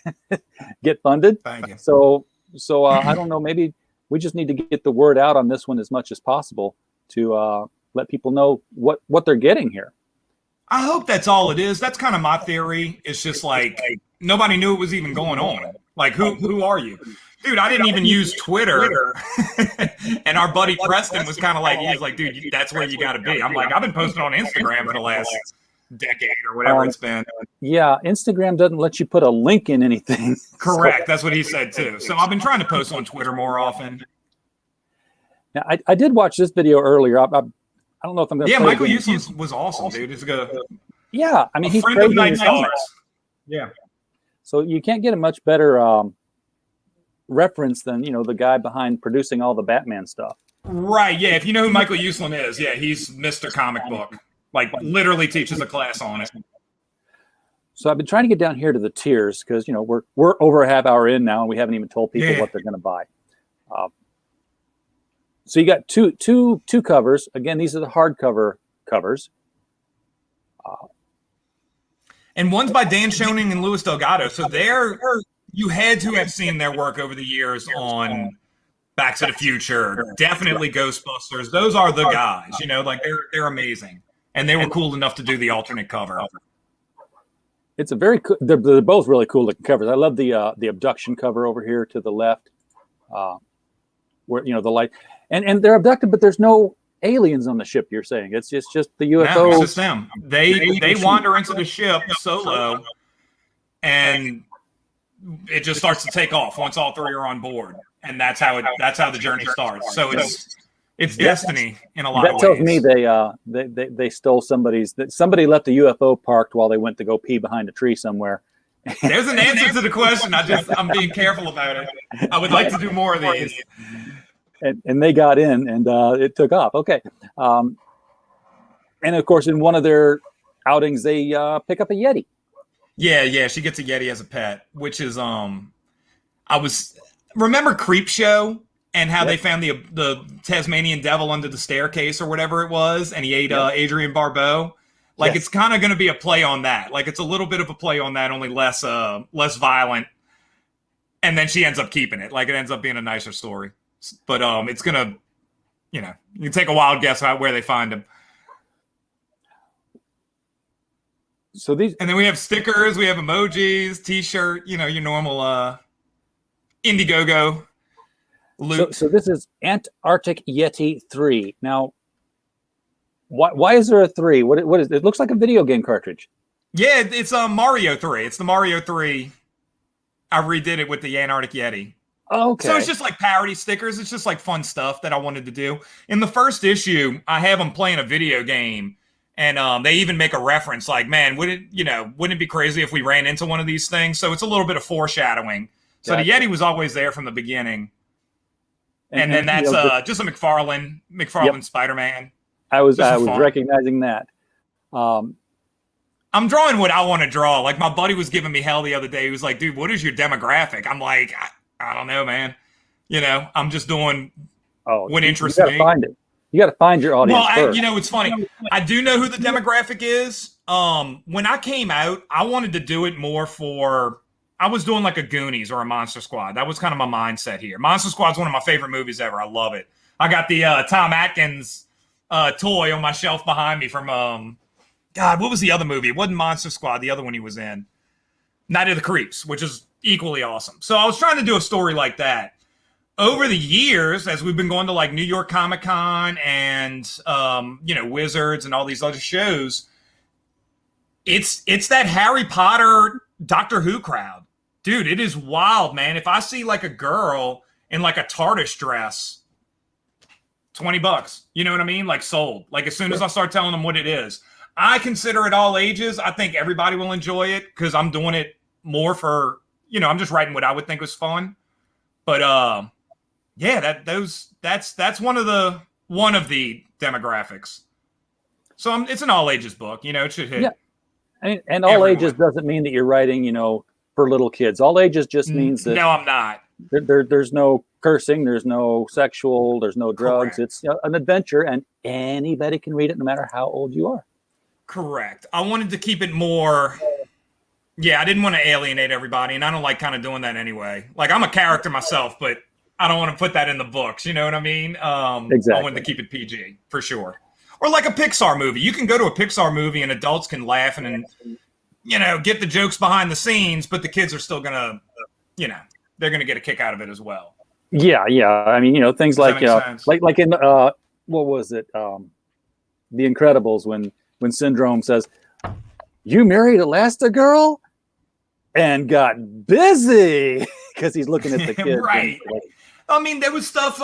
get funded. Thank you. So I don't know. Maybe we just need to get the word out on this one as much as possible to let people know what they're getting here. I hope that's all it is. That's kind of my theory. It's just like nobody knew it was even going on. Like, who are you? Dude, I didn't even use Twitter. And our buddy Preston was kind of like, he was like, dude, that's where you got to be. I'm like, I've been posting on Instagram for the last decade or whatever it's been. Yeah, Instagram doesn't let you put a link in anything. Correct. That's what he said too. So I've been trying to post on Twitter more often. Now, I did watch this video earlier. I don't know if I'm going to. Yeah, Michael Uslan was awesome, dude. He's yeah, I mean, he's friend of Night Stars. Yeah. So you can't get a much better reference than the guy behind producing all the Batman stuff. Right. Yeah. If you know who Michael Uslan is, yeah, he's Mr. Comic Book. Like literally teaches a class on it. So I've been trying to get down here to the tiers because we're over a half hour in now and we haven't even told people what they're going to buy. So you got two covers. Again, these are the hardcover covers. And one's by Dan Schoening and Louis Delgado. So you had to have seen their work over the years on Back to the Future, definitely Ghostbusters. Those are the guys, like they're amazing. And they were cool enough to do the alternate cover. It's a very cool, they're both really cool looking covers. I love the abduction cover over here to the left, where the light, and they're abducted, but there's no aliens on the ship. You're saying it's just the UFO. No, it's just them. They wander into the ship solo, and it just starts to take off once all three are on board, and that's how the journey starts. So it's destiny in a lot of ways. That tells me they stole somebody left a UFO parked while they went to go pee behind a tree somewhere. There's an answer to the question. I'm being careful about it. I would like to do more of these. And they got in, and it took off. Okay. And of course, in one of their outings, they pick up a Yeti. Yeah, she gets a Yeti as a pet, which is remember Creepshow and how they found the Tasmanian devil under the staircase or whatever it was, and he ate Adrienne Barbeau. Like it's kind of going to be a play on that. Like it's a little bit of a play on that, only less violent. And then she ends up keeping it. Like it ends up being a nicer story. But it's gonna, you can take a wild guess about where they find him. So and then we have stickers, we have emojis, T-shirt, your normal Indiegogo loot. So this is Antarctic Yeti 3. Now, why is there a 3? What is it? Looks like a video game cartridge. Yeah, it's Mario 3. It's the Mario 3. I redid it with the Antarctic Yeti. Okay. So it's just like parody stickers. It's just like fun stuff that I wanted to do. In the first issue, I have them playing a video game, and they even make a reference like, "Man, wouldn't it be crazy if we ran into one of these things?" So it's a little bit of foreshadowing. So the Yeti was always there from the beginning, and then that's just a McFarlane Spider-Man. I was recognizing that. I'm drawing what I want to draw. Like my buddy was giving me hell the other day. He was like, "Dude, what is your demographic?" I'm like, I don't know, man. I'm just doing what interests me. Find it. You got to find your audience. Well, it's funny. I do know who the demographic is. When I came out, I wanted to do it more for. I was doing like a Goonies or a Monster Squad. That was kind of my mindset here. Monster Squad's one of my favorite movies ever. I love it. I got the Tom Atkins toy on my shelf behind me from God. What was the other movie? It wasn't Monster Squad. The other one he was in, Night of the Creeps, which is equally awesome. So I was trying to do a story like that. Over the years, as we've been going to like New York Comic Con and Wizards and all these other shows, it's that Harry Potter, Doctor Who crowd. Dude, it is wild, man. If I see like a girl in like a TARDIS dress, $20. You know what I mean? Like sold. Like as soon as I start telling them what it is. I consider it all ages. I think everybody will enjoy it because I'm doing it more for, I'm just writing what I would think was fun. But that's one of the demographics. So it's an all ages book. It should hit. Yeah, and all ages doesn't mean that you're writing, for little kids. All ages just means that. No, I'm not. There's no cursing. There's no sexual. There's no drugs. Correct. It's an adventure, and anybody can read it, no matter how old you are. Correct. I wanted to keep it more. Yeah, I didn't want to alienate everybody, and I don't like kind of doing that anyway. Like I'm a character myself, but I don't want to put that in the books. You know what I mean? Exactly. I wanted to keep it PG for sure. Or like a Pixar movie. You can go to a Pixar movie and adults can laugh and get the jokes behind the scenes, but the kids are still gonna, they're gonna get a kick out of it as well. Yeah. I mean, things like like in what was it? The Incredibles when Syndrome says, "You married Elastigirl and got busy," because he's looking at the kids. Right. I mean, there was stuff,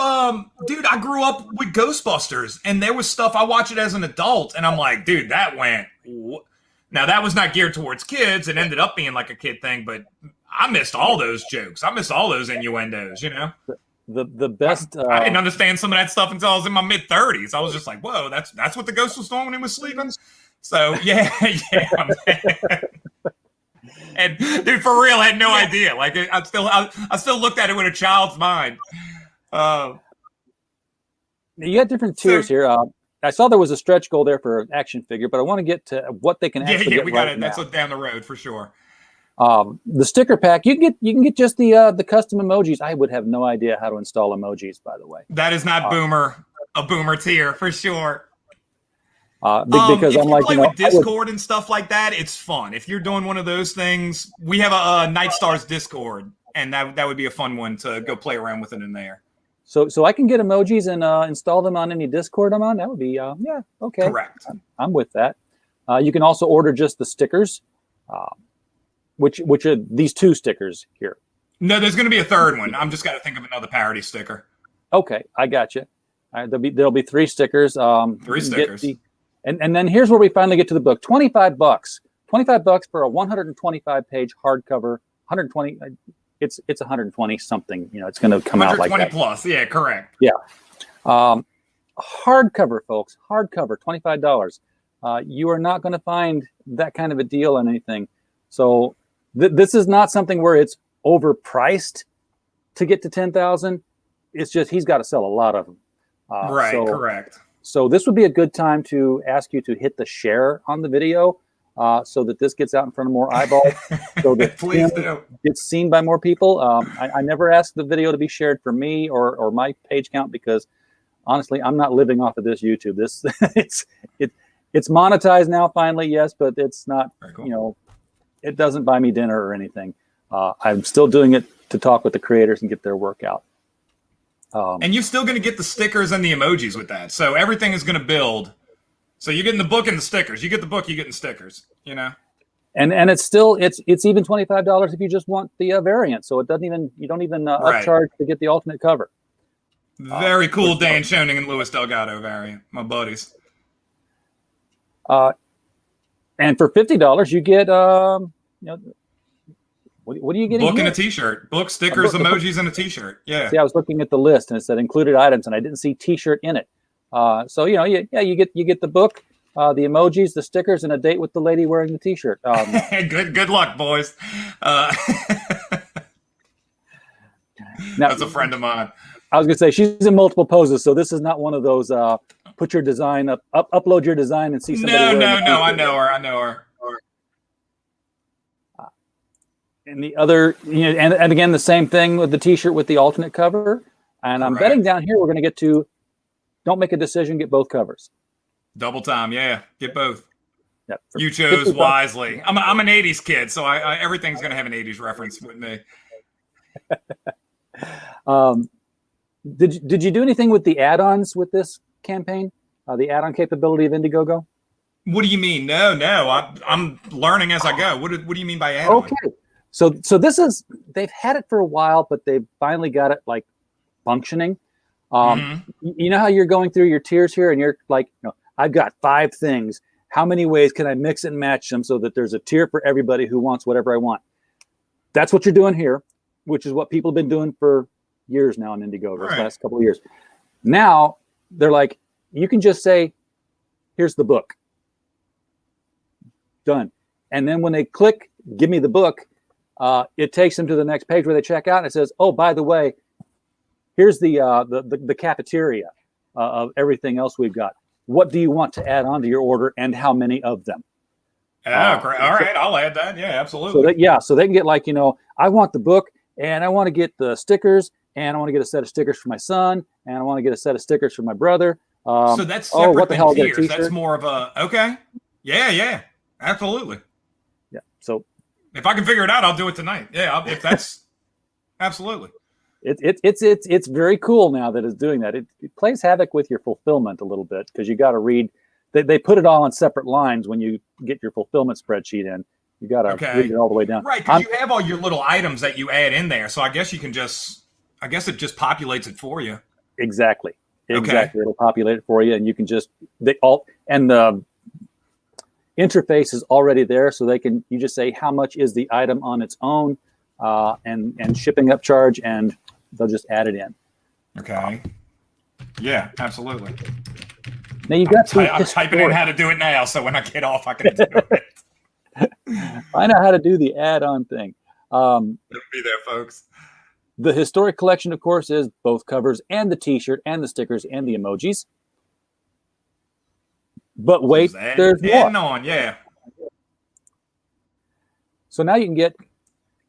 dude, I grew up with Ghostbusters, and there was stuff, I watch it as an adult, and I'm like, dude, that went, now that was not geared towards kids, it ended up being like a kid thing, but I missed all those jokes. I missed all those innuendos, The best... I didn't understand some of that stuff until I was in my mid-30s. I was just like, whoa, that's what the ghost was doing when he was sleeping? So, yeah, man. And dude, for real, I had no idea. Like I still looked at it with a child's mind. You got different tiers here. I saw there was a stretch goal there for an action figure, but I want to get to what they can actually get. We got it. That's down the road for sure. The sticker pack, you can get just the custom emojis. I would have no idea how to install emojis, by the way. That is not a boomer tier for sure. Because if I'm you like, play with Discord and stuff like that, it's fun. If you're doing one of those things, we have a Night Stars Discord, and that would be a fun one to go play around with it in there. So I can get emojis and install them on any Discord I'm on. That would be okay. Correct. I'm with that. You can also order just the stickers. which are these 2 stickers here? No, there's going to be a third one. I'm just got to think of another parody sticker. Okay, I got you. There'll be 3 stickers. 3 stickers. And then here's where we finally get to the book. $25. $25 for a 125 page hardcover. 120. It's 120 something. You know, it's going to come out like that. 120 plus. Yeah, correct. Yeah. Hardcover, folks. Hardcover. $25. You are not going to find that kind of a deal on anything. So this is not something where it's overpriced to get to 10,000. It's just he's got to sell a lot of them. Right, correct. So this would be a good time to ask you to hit the share on the video so that this gets out in front of more eyeballs. So that Please do. It's seen by more people. I never asked the video to be shared for me or my page count because honestly, I'm not living off of this YouTube. This it's monetized now finally, yes, but it's not. Cool. You know, it doesn't buy me dinner or anything. I'm still doing it to talk with the creators and get their work out. And you're still going to get the stickers and the emojis with that. So everything is going to build. So you're getting the book and the stickers. You get the book, you get the stickers, you know? And it's still, it's even $25 if you just want the variant. So it doesn't even, you don't even upcharge to get the alternate cover. Very cool Dan Schoening and Louis Delgado variant, my buddies. And for $50, you get, you know, what are you getting? Book here? and a T-shirt. Book, stickers, emojis, and a T-shirt. Yeah. See, I was looking at the list and it said included items, and I didn't see T-shirt in it. So you know, you get the book, the emojis, the stickers, and a date with the lady wearing the T-shirt. Good luck, boys. Now, that's a friend of mine. I was gonna say she's in multiple poses, so this is not one of those put your design upload your design and see somebody. No. I know her. And the other, you know, and again, the same thing with the T-shirt with the alternate cover. And I'm betting down here we're going to get to, don't make a decision, get both covers. Double time, yeah. Get both. Yep. You chose wisely. I'm an 80s kid, so I everything's going to have an 80s reference with me. Did you do anything with the add-ons with this campaign? The add-on capability of Indiegogo? What do you mean? No. I'm learning as I go. What do you mean by add-on? Okay. So this is, they've had it for a while, but they've finally got it like functioning. You know how you're going through your tiers here and you're like, you know, I've got 5 things. How many ways can I mix and match them so that there's a tier for everybody who wants whatever I want? That's what you're doing here, which is what people have been doing for years now on Indiegogo, the last couple of years. Now they're like, you can just say, here's the book. Done. And then when they click, give me the book, it takes them to the next page where they check out and it says, oh, by the way, here's the cafeteria of everything else we've got. What do you want to add on to your order and how many of them? Oh, great. All right, I'll add that. Yeah, absolutely. So they can get like, you know, I want the book and I want to get the stickers and I want to get a set of stickers for my son and I want to get a set of stickers for my brother. So that's separate what the hell, tiers. get a t-shirt? That's more of a, okay. Yeah, absolutely. Yeah, so. If I can figure it out, I'll do it tonight. Yeah, if that's absolutely. It's very cool now that it's doing that. It plays havoc with your fulfillment a little bit because you got to read. They put it all on separate lines when you get your fulfillment spreadsheet in. You got to read it all the way down. Right, because you have all your little items that you add in there. So I guess you can I guess it just populates it for you. Exactly. Okay. It'll populate it for you, and you can just the interface is already there, so you just say how much is the item on its own, and shipping upcharge, and they'll just add it in. Okay. Yeah, absolutely. Now you got. I'm typing in how to do it now, so when I get off, I can do it. I know how to do the add-on thing. It'll be there, folks. The historic collection, of course, is both covers and the T-shirt and the stickers and the emojis. But wait, there's more. Yeah. So now you can get,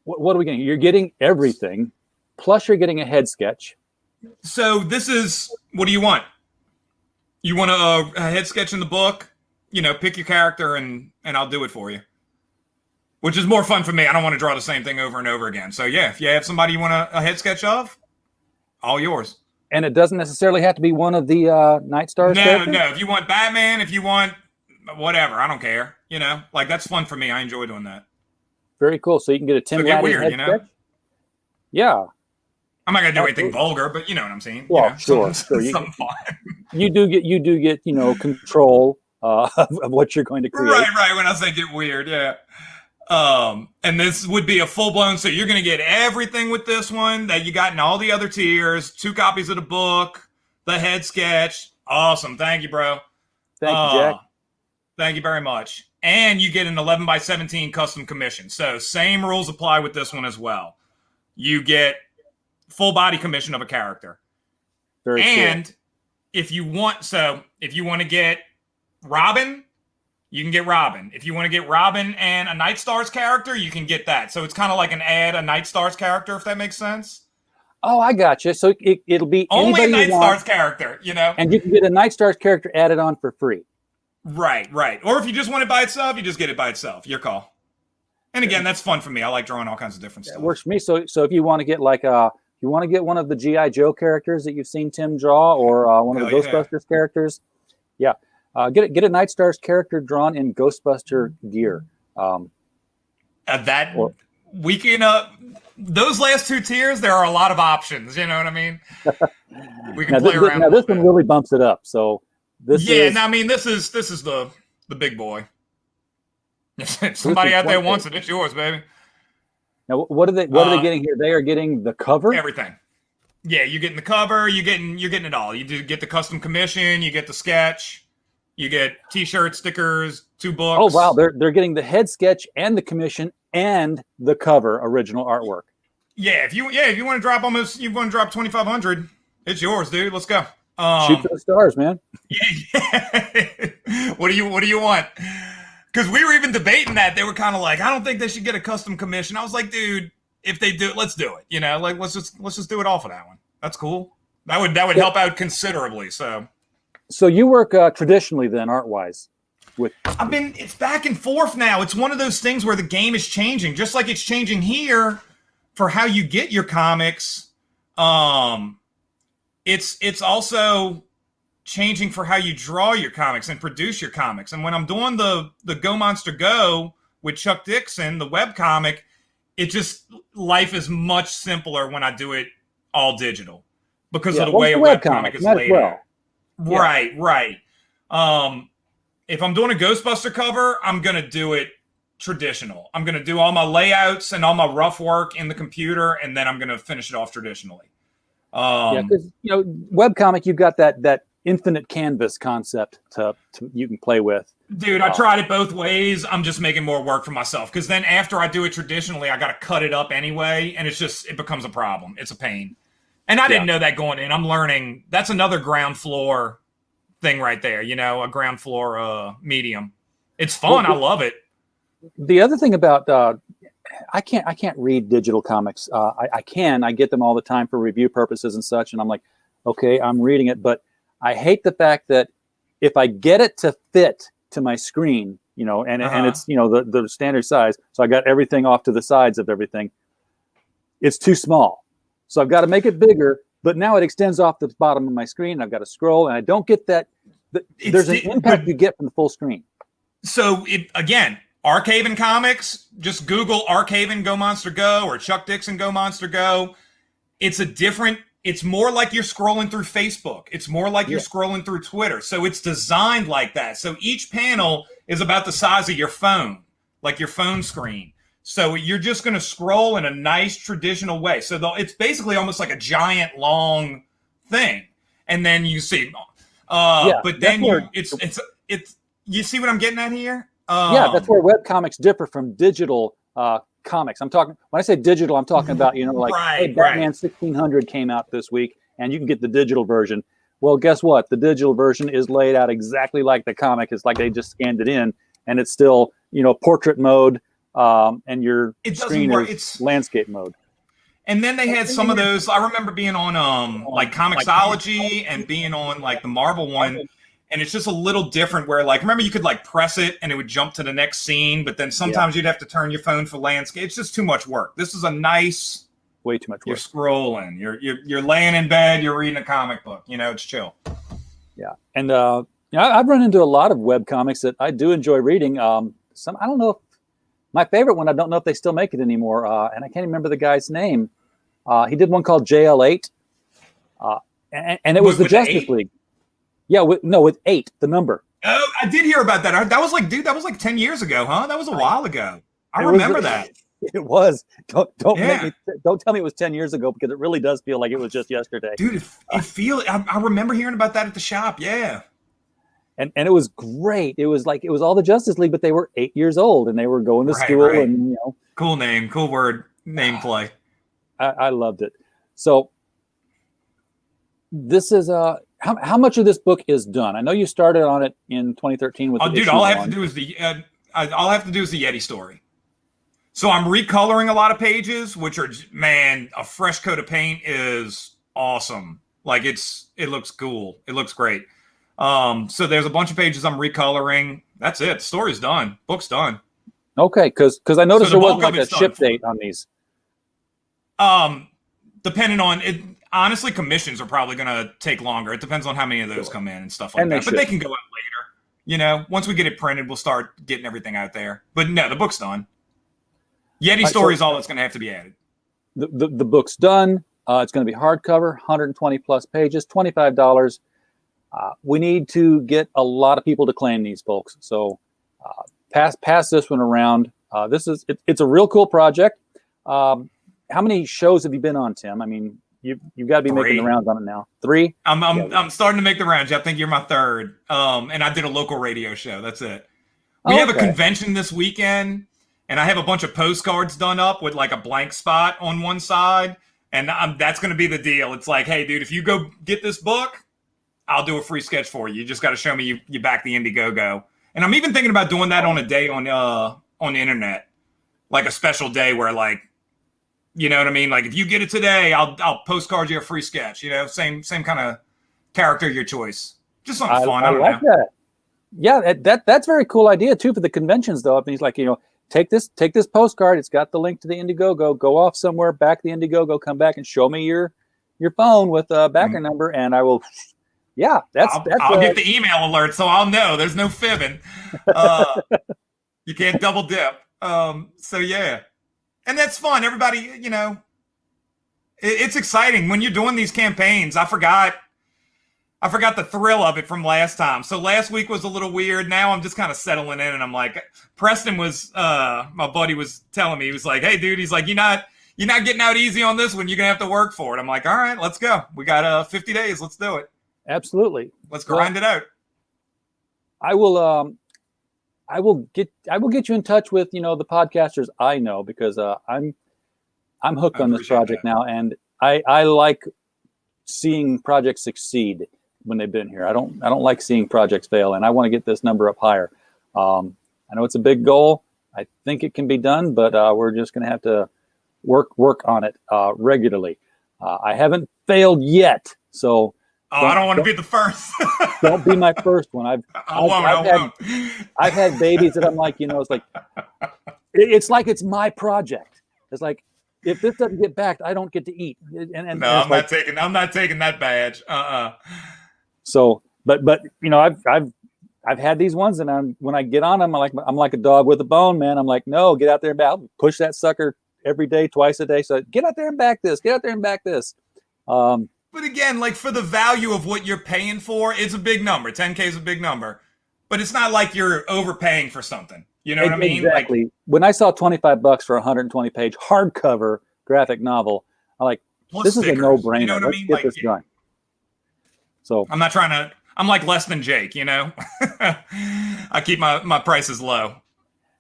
what are we getting? You're getting everything, plus you're getting a head sketch. So this is, what do you want? You want a head sketch in the book? You know, pick your character and I'll do it for you. Which is more fun for me. I don't want to draw the same thing over and over again. So yeah, if you have somebody you want a head sketch of, all yours. And it doesn't necessarily have to be one of the Night Stars. No. If you want Batman, if you want whatever, I don't care. You know, like that's fun for me. I enjoy doing that. Very cool. So you can get a Tim So get Lattie weird, head you know? sketch. Yeah. I'm not gonna do anything Absolutely. vulgar, but you know what I'm saying. Well, You know, sure. something fun. You do get control of what you're going to create. Right. When I say get weird, yeah. And this would be a full blown. So you're gonna get everything with this one that you got in all the other tiers. 2 copies of the book, the head sketch. Awesome. Thank you, bro. Thank you, Jack. Thank you very much. And you get an 11 by 17 custom commission. So same rules apply with this one as well. You get full body commission of a character. Very and cool. if you want to get Robin, you can get Robin. If you want to get Robin and a Night Stars character, you can get that. So it's kind of like a Night Stars character, if that makes sense. Oh, I got you. So it'll be Only a anybody Night Stars character, you know? and you can get a Night Stars character added on for free. Right. Or if you just want it by itself, you just get it by itself. Your call. And again, that's fun for me. I like drawing all kinds of different stuff. It works for me. So if you want to get one of the G.I. Joe characters that you've seen Tim draw, or one of the Ghostbusters characters, get a Night Stars character drawn in Ghostbuster gear. We can those last 2 tiers, there are a lot of options. You know what I mean? We can play around. Now this one really bumps it up. So this is the big boy. If somebody out there wants it, it's yours, baby. Now, what are they getting here? They are getting the cover? Everything. Yeah, you're getting the cover, you're getting it all. You do get the custom commission, you get the sketch, you get t-shirts, stickers, 2 books. Oh wow, they're getting the head sketch and the commission and the cover original artwork. Yeah, if you want to drop 2,500, it's yours, dude. Let's go. Shoot for the stars, man. Yeah. What do you want? Because we were even debating that. They were kind of like, I don't think they should get a custom commission. I was like, dude, if they do it, let's do it. You know, like let's just do it all for that one. That's cool. That would help out considerably. So you work traditionally then, art wise. It's back and forth now. It's one of those things where the game is changing, just like it's changing here for how you get your comics. It's also changing for how you draw your comics and produce your comics. And when I'm doing the Go Monster Go with Chuck Dixon, the web comic, life is much simpler when I do it all digital because of the way a web comic is laid out. Right. If I'm doing a Ghostbuster cover, I'm going to do it traditional. I'm going to do all my layouts and all my rough work in the computer, and then I'm going to finish it off traditionally. Because webcomic, you've got that infinite canvas concept to you can play with. Dude, I tried it both ways. I'm just making more work for myself because then after I do it traditionally, I got to cut it up anyway, and it becomes a problem. It's a pain. And I didn't know that going in. I'm learning. That's another ground floor thing right there, a ground floor medium. It's fun. I love it. The other thing about I can't read digital comics. I get them all the time for review purposes and such, and I'm like, okay, I'm reading it, but I hate the fact that if I get it to fit to my screen, and it's the standard size, so I got everything off to the sides of everything, it's too small. So I've got to make it bigger, but now it extends off the bottom of my screen, and I've got to scroll, and I don't get that. There's an impact you get from the full screen. So, again, Arcaven Comics, just Google Arcaven Go Monster Go or Chuck Dixon Go Monster Go. It's more like you're scrolling through Facebook. It's more like you're scrolling through Twitter. So it's designed like that. So each panel is about the size of your phone, like your phone screen. So you're just going to scroll in a nice traditional way. So it's basically almost like a giant long thing. And then you see, but then you see what I'm getting at here? That's where web comics differ from digital comics. I'm talking, when I say digital, I'm talking about, hey, Batman 1600 came out this week and you can get the digital version. Well, guess what? The digital version is laid out exactly like the comic. It's like they just scanned it in, and it's still, portrait mode, and your screen is landscape mode. And then they had some of those. I remember being on like Comixology and being on like the Marvel one, and it's just a little different. Where remember you could press it and it would jump to the next scene, but then sometimes you'd have to turn your phone for landscape. It's just too much work. This is a nice. Way too much work. You're scrolling. You're laying in bed. You're reading a comic book. It's chill. Yeah, and I've run into a lot of web comics that I do enjoy reading. Some I don't know if My favorite one, I don't know if they still make it anymore, and I can't remember the guy's name. He did one called JL8, and it was the Justice League. Yeah, with 8, the number. Oh, I did hear about that. That was like, dude, that was like 10 years ago, huh? That was a while ago. I remember that. It was. Don't tell me it was 10 years ago, because it really does feel like it was just yesterday. Dude, I remember hearing about that at the shop. Yeah. And it was great. It was all the Justice League, but they were 8 years old and they were going to school, and cool name, cool word, name play. I loved it. So this is how much of this book is done? I know you started on it in 2013 with. Dude, all I have to do is the Yeti story. So I'm recoloring a lot of pages, which are, man, a fresh coat of paint is awesome. Like it looks cool. It looks great. So there's a bunch of pages I'm recoloring. That's it. The story's done. Book's done. Okay, because I noticed there wasn't like a ship date on these. Depending on it, honestly, commissions are probably going to take longer. It depends on how many of those come in and stuff like that. But they can go out later. Once we get it printed, we'll start getting everything out there. But no, the book's done. Yeti story is all that's going to have to be added. The book's done. It's going to be hardcover, 120 plus pages, $25. We need to get a lot of people to claim these, folks. So pass this one around. It's a real cool project. How many shows have you been on, Tim? I mean, you've got to be 3. making the rounds on it now. 3. I'm starting to make the rounds. I think you're my 3rd. And I did a local radio show. That's it. We have a convention this weekend, and I have a bunch of postcards done up with like a blank spot on one side, and that's going to be the deal. It's like, hey, dude, if you go get this book, I'll do a free sketch for you. You just got to show me you back the Indiegogo. And I'm even thinking about doing that on a day on the internet, like a special day where, like, you know what I mean? Like, if you get it today, I'll postcard you a free sketch. Same kind of character, your choice. Just something fun. I don't like know. That. Yeah, that's a very cool idea too for the conventions, though. I mean, he's like, take this postcard. It's got the link to the Indiegogo. Go off somewhere, back the Indiegogo, come back and show me your phone with a backer number, and I will. Yeah, I'll get the email alert, so I'll know. There's no fibbing. You can't double dip. So yeah, and that's fun. Everybody, it's exciting when you're doing these campaigns. I forgot the thrill of it from last time. So last week was a little weird. Now I'm just kind of settling in, and I'm like, Preston was, my buddy was telling me, he was like, hey dude, he's like, you're not getting out easy on this one. You're gonna have to work for it. I'm like, all right, let's go. We got 50 days. Let's do it. Absolutely. Let's grind it out. I will get you in touch with, the podcasters I know, because I'm hooked on this project now, and I like seeing projects succeed when they've been here. I don't like seeing projects fail, and I want to get this number up higher. I know it's a big goal. I think it can be done, but we're just going to have to work on it regularly. I haven't failed yet, so. I don't want to be the first. Don't be my first one. I've had babies that I'm like, it's like it's my project. It's like, if this doesn't get backed, I don't get to eat. I'm not taking that badge. So, but I've had these ones, and when I get on them, I'm like a dog with a bone, man. I'm like, no, get out there and back. Push that sucker every day, twice a day. So get out there and back this. Get out there and back this. But again, like, for the value of what you're paying for, it's a big number. 10K is a big number, but it's not like you're overpaying for something. You know what I mean? Exactly. Like, when I saw $25 for a 120-page hardcover graphic novel, I'm like, this is a no-brainer. You know what I mean? Let's get this done. So I'm like less than Jake, I keep my prices low.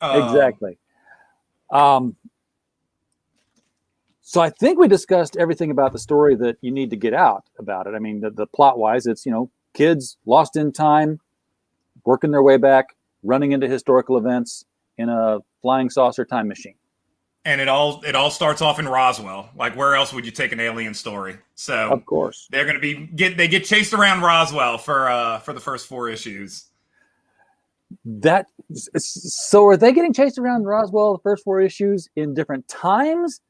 Exactly. So I think we discussed everything about the story that you need to get out about it. I mean, the plot-wise, it's, kids lost in time, working their way back, running into historical events in a flying saucer time machine. And it all starts off in Roswell. Like, where else would you take an alien story? So of course they're going to they get chased around Roswell for the first 4 issues. So are they getting chased around Roswell the first 4 issues in different times?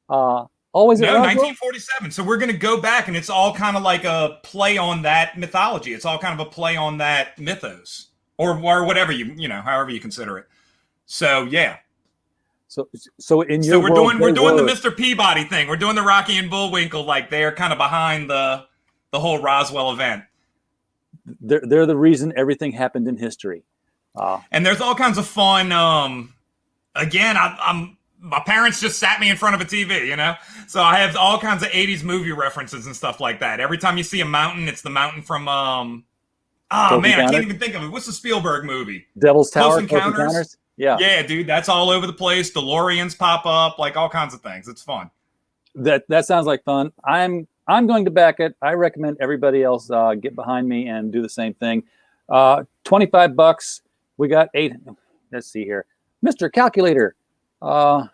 Always no, 1947. So we're going to go back, and it's all kind of like a play on that mythology. It's all kind of a play on that mythos, or whatever however you consider it. So yeah. So in your So we're world, doing the Mr. Peabody thing. We're doing the Rocky and Bullwinkle, like they're kind of behind the whole Roswell event. They're the reason everything happened in history. And there's all kinds of fun. Again, my parents just sat me in front of a TV, so I have all kinds of 80s movie references and stuff like that. Every time you see a mountain, it's the mountain from man, I can't even think of it. What's the Spielberg movie? Devil's Tower. Close Encounters. Yeah, dude, that's all over the place. DeLoreans pop up, like all kinds of things. It's fun. That sounds like fun. I'm going to back it. I recommend everybody else get behind me and do the same thing. $25. We got 8. Let's see here, Mr. Calculator. Let's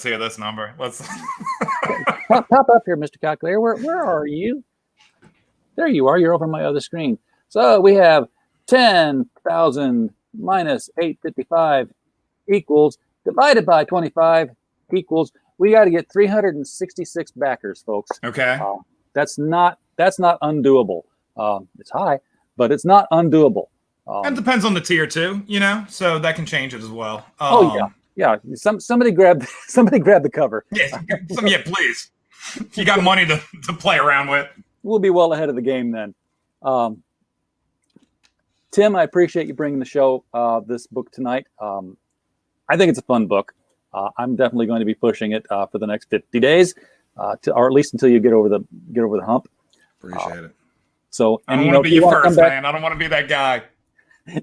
hear this number. Let's pop up here, Mr. Calculator. Where are you? There you are. You're over my other screen. So we have 10,000 minus 855 equals divided by 25 equals. We got to get 366 backers, folks. Okay. That's not undoable. It's high, but it's not undoable. It depends on the tier too, so that can change it as well. Yeah. Somebody grab the cover. Yeah, please. If you got money to play around with, we'll be well ahead of the game then. Tim, I appreciate you bringing the show this book tonight. I think it's a fun book. I'm definitely going to be pushing it for the next 50 days, or at least until you get over the hump. Appreciate it. So, I don't want to be your first, man. I don't want to be that guy.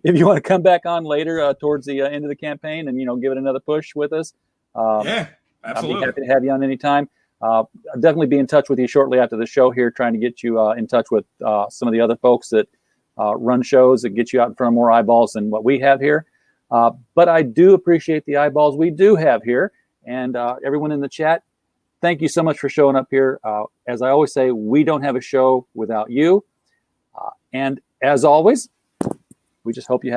If you want to come back on later towards the end of the campaign and give it another push with us, yeah, absolutely. I'd be happy to have you on anytime. I'll definitely be in touch with you shortly after the show here, trying to get you in touch with some of the other folks that run shows that get you out in front of more eyeballs than what we have here. But I do appreciate the eyeballs we do have here, and everyone in the chat. Thank you so much for showing up here. As I always say, we don't have a show without you. And as always, we just hope you had